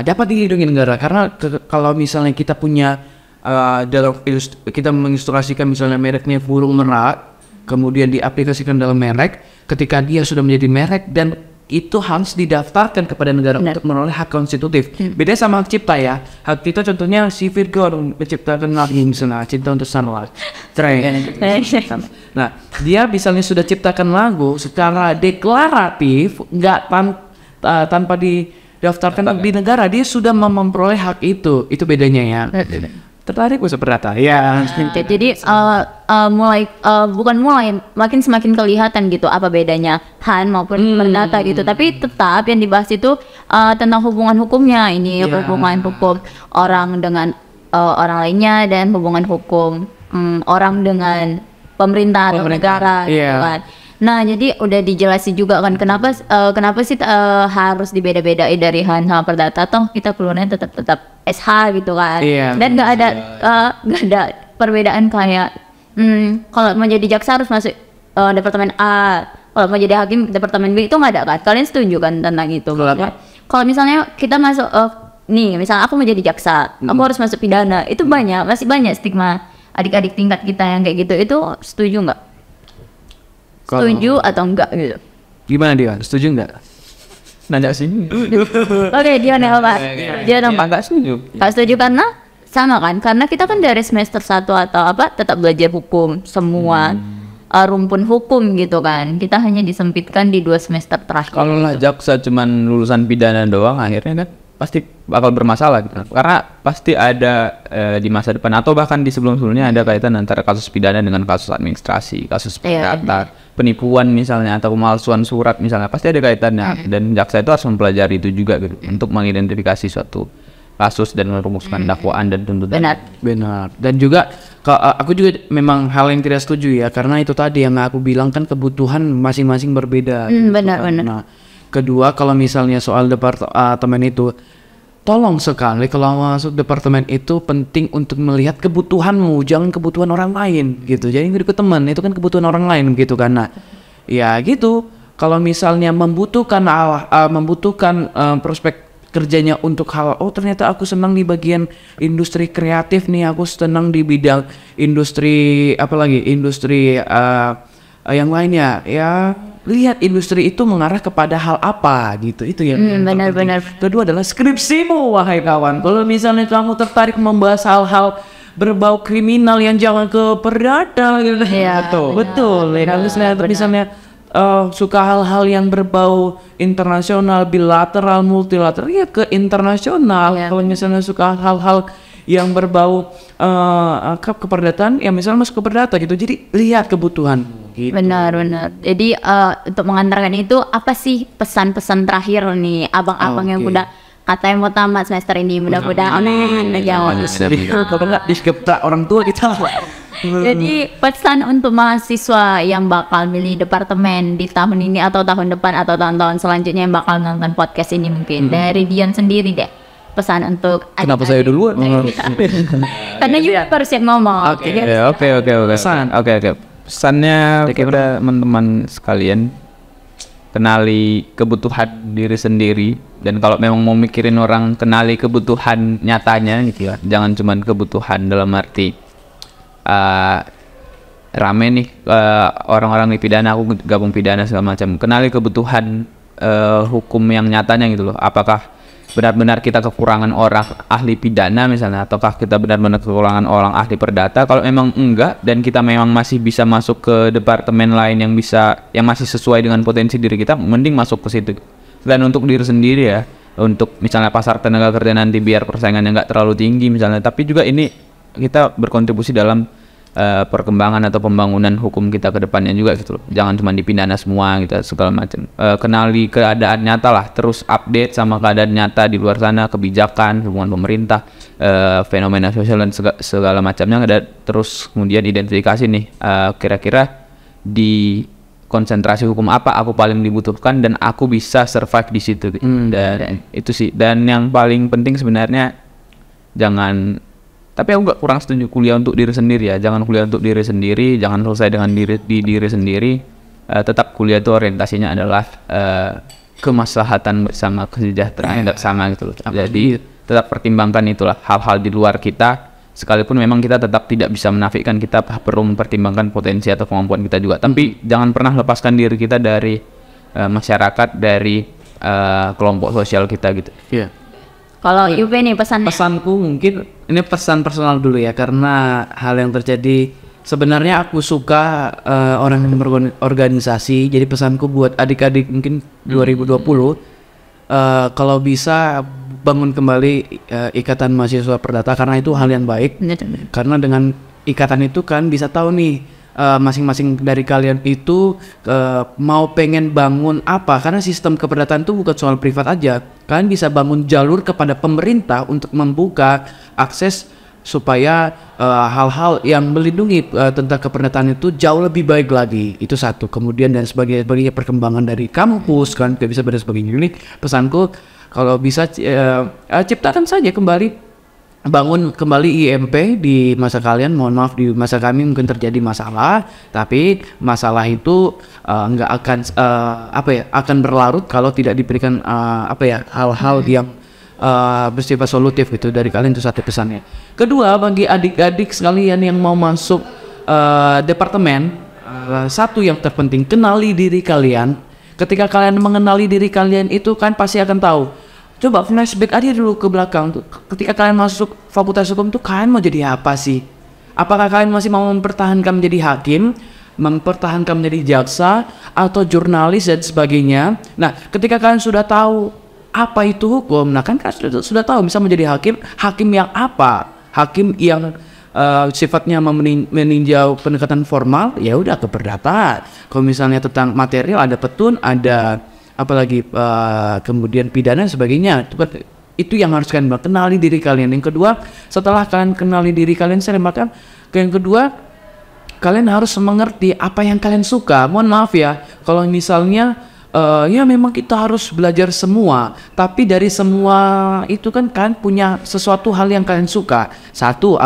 dapat dilindungi negara. Karena kalau misalnya kita punya kita mengilustrasikan misalnya mereknya burung merak, kemudian diaplikasikan dalam merek, ketika dia sudah menjadi merek dan itu harus didaftarkan kepada negara untuk memperoleh hak konstitutif. Beda sama hak cipta ya. Hak cipta contohnya si Virgo menciptakan lagu misalnya cinta untuk sunlight. Nah, dia misalnya sudah ciptakan lagu secara deklaratif, nggak tanpa didaftarkan di negara, dia sudah memperoleh hak itu. Itu bedanya ya. Tertarik bisa berdata ya. Jadi makin semakin kelihatan gitu apa bedanya Han maupun perdata gitu. Tapi tetap yang dibahas itu tentang hubungan hukumnya ini, hubungan hukum orang dengan orang lainnya dan hubungan hukum orang dengan pemerintah atau negara gitu kan. Nah, jadi udah dijelasin juga kan kenapa sih harus dibeda-bedain dari Han sama perdata, toh kita keluarnya tetap SH gitu kan. Dan nggak ada perbedaan kayak kalau mau jadi jaksa harus masuk departemen A, kalau mau jadi hakim departemen B, itu nggak ada kan? Kalian setuju kan tentang itu? Kalau misalnya kita masuk misalnya aku mau jadi jaksa, aku harus masuk pidana, itu masih banyak stigma adik-adik tingkat kita yang kayak gitu. Itu setuju nggak? Setuju atau enggak gitu? Gimana dia? Setuju enggak? Nanya sini. Oke, dia nih Pak. Dia nampak Enggak setuju. Enggak setuju karena sama kan? Karena kita kan dari semester 1 atau tetap belajar hukum semua rumpun hukum gitu kan. Kita hanya disempitkan di 2 semester terakhir. Kalau lah jaksa cuman lulusan pidana doang, akhirnya kan pasti bakal bermasalah gitu. Karena pasti ada di masa depan atau bahkan di sebelum-sebelumnya ada kaitan antara kasus pidana dengan kasus administrasi, kasus perdata, penipuan misalnya atau pemalsuan surat misalnya, pasti ada kaitannya. Dan jaksa itu harus mempelajari itu juga gitu untuk mengidentifikasi suatu kasus dan merumuskan dakwaan dan tuntutan. Benar. Dan juga aku juga memang hal yang tidak setuju ya, karena itu tadi yang aku bilang kan kebutuhan masing-masing berbeda. Benar. Nah, kedua kalau misalnya soal departemen itu, tolong sekali kalau masuk departemen itu penting untuk melihat kebutuhanmu, jangan kebutuhan orang lain gitu. Jadi ikut teman itu kan kebutuhan orang lain gitu kan. Nah, ya gitu. Kalau misalnya membutuhkan prospek kerjanya untuk hal, ternyata aku senang di bagian industri kreatif nih, aku senang di bidang industri industri yang lainnya ya. Lihat industri itu mengarah kepada hal apa gitu, itu ya. Benar. Kedua adalah skripsimu, wahai kawan. Kalau misalnya kamu tertarik membahas hal-hal berbau kriminal yang jangan ke perdata gitu. Betul. Kalau misalnya suka hal-hal yang berbau internasional, bilateral, multilateral, ya ke internasional. Kalau misalnya suka hal-hal yang berbau keperdataan, ya misalnya masuk ke perdata gitu. Jadi lihat kebutuhan gitu. Benar. Jadi untuk mengantarkan itu, apa sih pesan-pesan terakhir nih abang-abang yang udah katanya mau tamat semester ini, mudah-mudahan jawab. Kalau nggak disgeprak orang tua kita. Jadi pesan untuk mahasiswa yang bakal milih departemen di tahun ini atau tahun depan atau tahun-tahun selanjutnya yang bakal nonton podcast ini mungkin dari Dion sendiri deh, pesan untuk Kenapa saya duluan? karena juga baru siap ngomong. Oke. Oke. Pesan. Oke. Pesannya kepada teman-teman sekalian, kenali kebutuhan diri sendiri, dan kalau memang mau mikirin orang, kenali kebutuhan nyatanya gitu ya. Jangan cuma kebutuhan dalam arti rame nih orang-orang di pidana, aku gabung pidana segala macam. Kenali kebutuhan hukum yang nyatanya gitu loh. Apakah benar-benar kita kekurangan orang ahli pidana misalnya, ataukah kita benar-benar kekurangan orang ahli perdata? Kalau memang enggak dan kita memang masih bisa masuk ke departemen lain yang masih sesuai dengan potensi diri kita, mending masuk ke situ. Dan untuk diri sendiri ya, untuk misalnya pasar tenaga kerja nanti biar persaingannya nggak terlalu tinggi misalnya, tapi juga ini kita berkontribusi dalam perkembangan atau pembangunan hukum kita ke depannya juga gitu loh. Jangan cuma di pidana semua gitu segala macam. Kenali keadaan nyata lah, terus update sama keadaan nyata di luar sana, kebijakan, hubungan pemerintah, fenomena sosial dan segala macamnya. Terus kemudian identifikasi nih kira-kira di konsentrasi hukum apa aku paling dibutuhkan dan aku bisa survive di situ. Dan itu sih. Dan yang paling penting sebenarnya tapi aku kurang setuju kuliah untuk diri sendiri ya. Jangan kuliah untuk diri sendiri, jangan selesai dengan diri sendiri. Tetap kuliah itu orientasinya adalah kemaslahatan bersama, kesejahteraan bersama gitu loh. Jadi tetap pertimbangkan itulah hal-hal di luar kita. Sekalipun memang kita tetap tidak bisa menafikan, kita perlu mempertimbangkan potensi atau kemampuan kita juga. Tapi jangan pernah lepaskan diri kita dari masyarakat, dari kelompok sosial kita gitu. Iya. Kalau Yuve nih Pesanku mungkin ini pesan personal dulu ya, karena hal yang terjadi sebenarnya aku suka orang yang berorganisasi. Jadi pesanku buat adik-adik mungkin 2020 kalau bisa bangun kembali ikatan mahasiswa perdata, karena itu hal yang baik. Karena dengan ikatan itu kan bisa tahu nih masing-masing dari kalian itu mau pengen bangun apa, karena sistem keperdataan itu bukan soal privat aja. Kalian bisa bangun jalur kepada pemerintah untuk membuka akses supaya hal-hal yang melindungi tentang keperdataan itu jauh lebih baik lagi. Itu satu. Kemudian dan sebagainya perkembangan dari kampus kan bisa sebagainya. Ini pesanku, kalau bisa ciptakan saja kembali, bangun kembali IMP di masa kalian. Mohon maaf, di masa kami mungkin terjadi masalah, tapi masalah itu nggak akan akan berlarut kalau tidak diberikan hal-hal yang bersifat solutif gitu dari kalian. Itu satu pesannya. Kedua, bagi adik-adik sekalian yang mau masuk departemen, satu yang terpenting, kenali diri kalian. Ketika kalian mengenali diri kalian itu kan pasti akan tahu. Coba flashback aja dulu ke belakang tuh. Ketika kalian masuk fakultas hukum tuh, kalian mau jadi apa sih? Apakah kalian masih mau mempertahankan menjadi hakim, mempertahankan menjadi jaksa, atau jurnalis dan sebagainya? Nah, ketika kalian sudah tahu apa itu hukum, nah kan kalian sudah tahu bisa menjadi hakim yang apa? Hakim yang sifatnya meninjau pendekatan formal, ya udah keperdataan. Kalau misalnya tentang material ada petun, ada apalagi kemudian pidana dan sebagainya. Itu yang harus kalian kenali diri kalian. Yang kedua, setelah kalian kenali diri kalian, saya makan yang kedua, kalian harus mengerti apa yang kalian suka. Mohon maaf ya, kalau misalnya ya memang kita harus belajar semua, tapi dari semua itu kan kalian punya sesuatu hal yang kalian suka. Satu,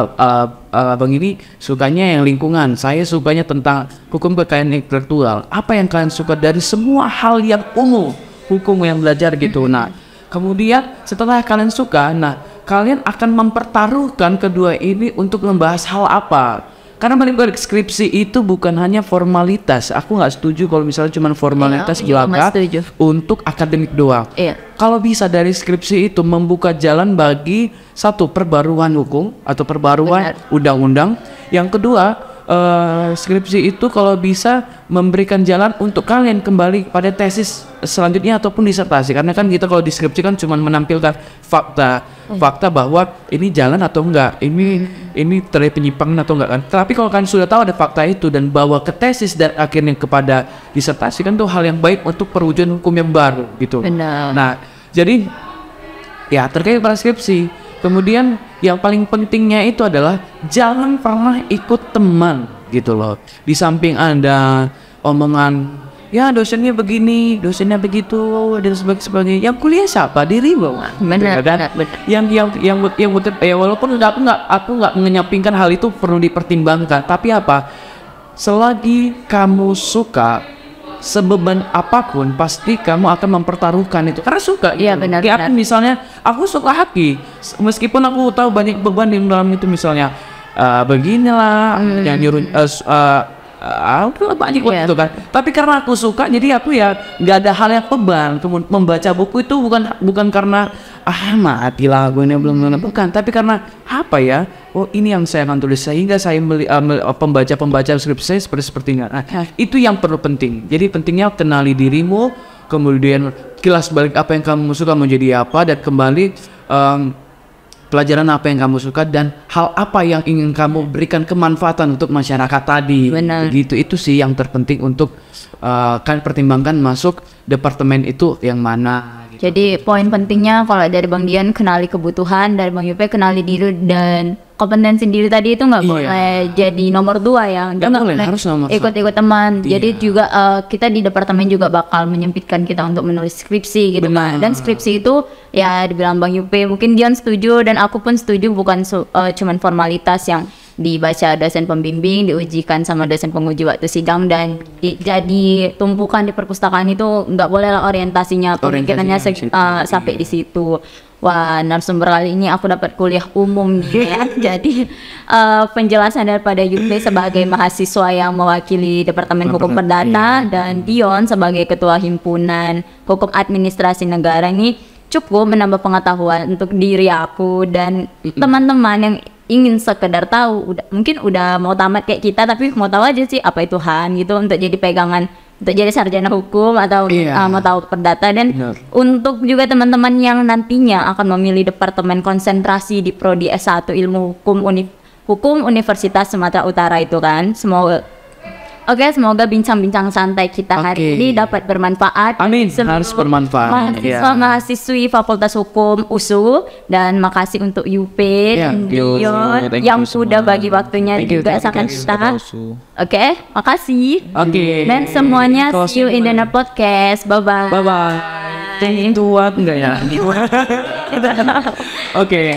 Bang ini sukanya yang lingkungan, saya sukanya tentang hukum kekayaan intelektual. Apa yang kalian suka dari semua hal yang umum hukum yang belajar gitu. Nah, kemudian setelah kalian suka, nah kalian akan mempertaruhkan kedua ini untuk membahas hal apa. Karena paling skripsi itu bukan hanya formalitas. Aku nggak setuju kalau misalnya cuma formalitas belaka untuk akademik doang. Kalau bisa dari skripsi itu membuka jalan bagi satu, perbaruan hukum atau perbaruan undang-undang. Yang kedua, skripsi itu kalau bisa memberikan jalan untuk kalian kembali pada tesis selanjutnya ataupun disertasi. Karena kan kita kalau di skripsi kan cuma menampilkan fakta bahwa ini jalan atau enggak, ini terjadi penyimpangan atau enggak kan. Tapi kalau kalian sudah tahu ada fakta itu dan bawa ke tesis dan akhirnya kepada disertasi, kan itu hal yang baik untuk perwujudan hukum yang baru gitu. Benar. Nah, jadi Ya, terkait pada skripsi. Kemudian yang paling pentingnya itu adalah jangan pernah ikut teman gitu loh. Di samping ada omongan, ya dosennya begini, dosennya begitu, dan sebagainya. Yang kuliah siapa? Dirimu. Benar, kan? benar. Walaupun aku nggak menyampingkan hal itu perlu dipertimbangkan. Tapi apa? Selagi kamu suka, sebeban apapun pasti kamu akan mempertaruhkan itu karena suka. Iya, benar, Kayak aku misalnya, aku suka haki meskipun aku tahu banyak beban di dalam itu, misalnya beginilah yang nyuruh banyak Iya. itu kan. Tapi karena aku suka, jadi aku ya nggak ada hal yang beban. Kemudian membaca buku itu bukan karena matilah gue ini belum bukan, tapi karena apa ya? Oh, ini yang saya akan tulis sehingga saya pembaca skripsi saya sepertinya. Nah, itu yang perlu penting. Jadi pentingnya kenali dirimu, kemudian kilas balik apa yang kamu suka menjadi apa, dan kembali pelajaran apa yang kamu suka dan hal apa yang ingin kamu berikan kemanfaatan untuk masyarakat tadi. Benar. Gitu, itu sih yang terpenting untuk kan pertimbangkan masuk departemen itu yang mana. Gitu. Jadi poin pentingnya kalau dari Bang Dian, kenali kebutuhan, dari Bang Yupe kenali diri, dan kompetensi diri tadi itu nggak boleh jadi nomor 2 ya. Nggak boleh, harus nomor ikut-ikut teman. Iya. Jadi juga kita di departemen juga bakal menyempitkan kita untuk menulis skripsi gitu. Benar. Dan skripsi itu ya dibilang Bang Yupe, mungkin Dian setuju dan aku pun setuju, bukan cuman formalitas yang dibaca dosen pembimbing, diujikan sama dosen penguji waktu sidang, dan jadi tumpukan di perpustakaan itu nggak boleh lah orientasinya, pemikirannya sampai di situ. Wah, narasumber kali ini aku dapat kuliah umum nih ya. Jadi penjelasan daripada Yupe sebagai mahasiswa yang mewakili Departemen Hukum Perdata dan Dion sebagai Ketua Himpunan Hukum Administrasi Negara ini cukup menambah pengetahuan untuk diri aku dan teman-teman yang ingin sekedar tahu, mungkin udah mau tamat kayak kita tapi mau tahu aja sih apa itu HAM gitu, untuk jadi pegangan untuk jadi sarjana hukum atau mau tahu perdata. Dan untuk juga teman-teman yang nantinya akan memilih departemen konsentrasi di prodi S1 Ilmu Hukum Universitas Sumatera Utara itu kan, semoga bincang-bincang santai kita hari ini dapat bermanfaat. Amin, harus bermanfaat. Mahasiswi Fakultas Hukum USU, dan makasih untuk Yupe dan Dion yang sudah bagi waktunya juga sama kita. Makasih. Dan semuanya, see you in the next podcast. Bye-bye. Bye-bye. Tuat enggak ya? Oke.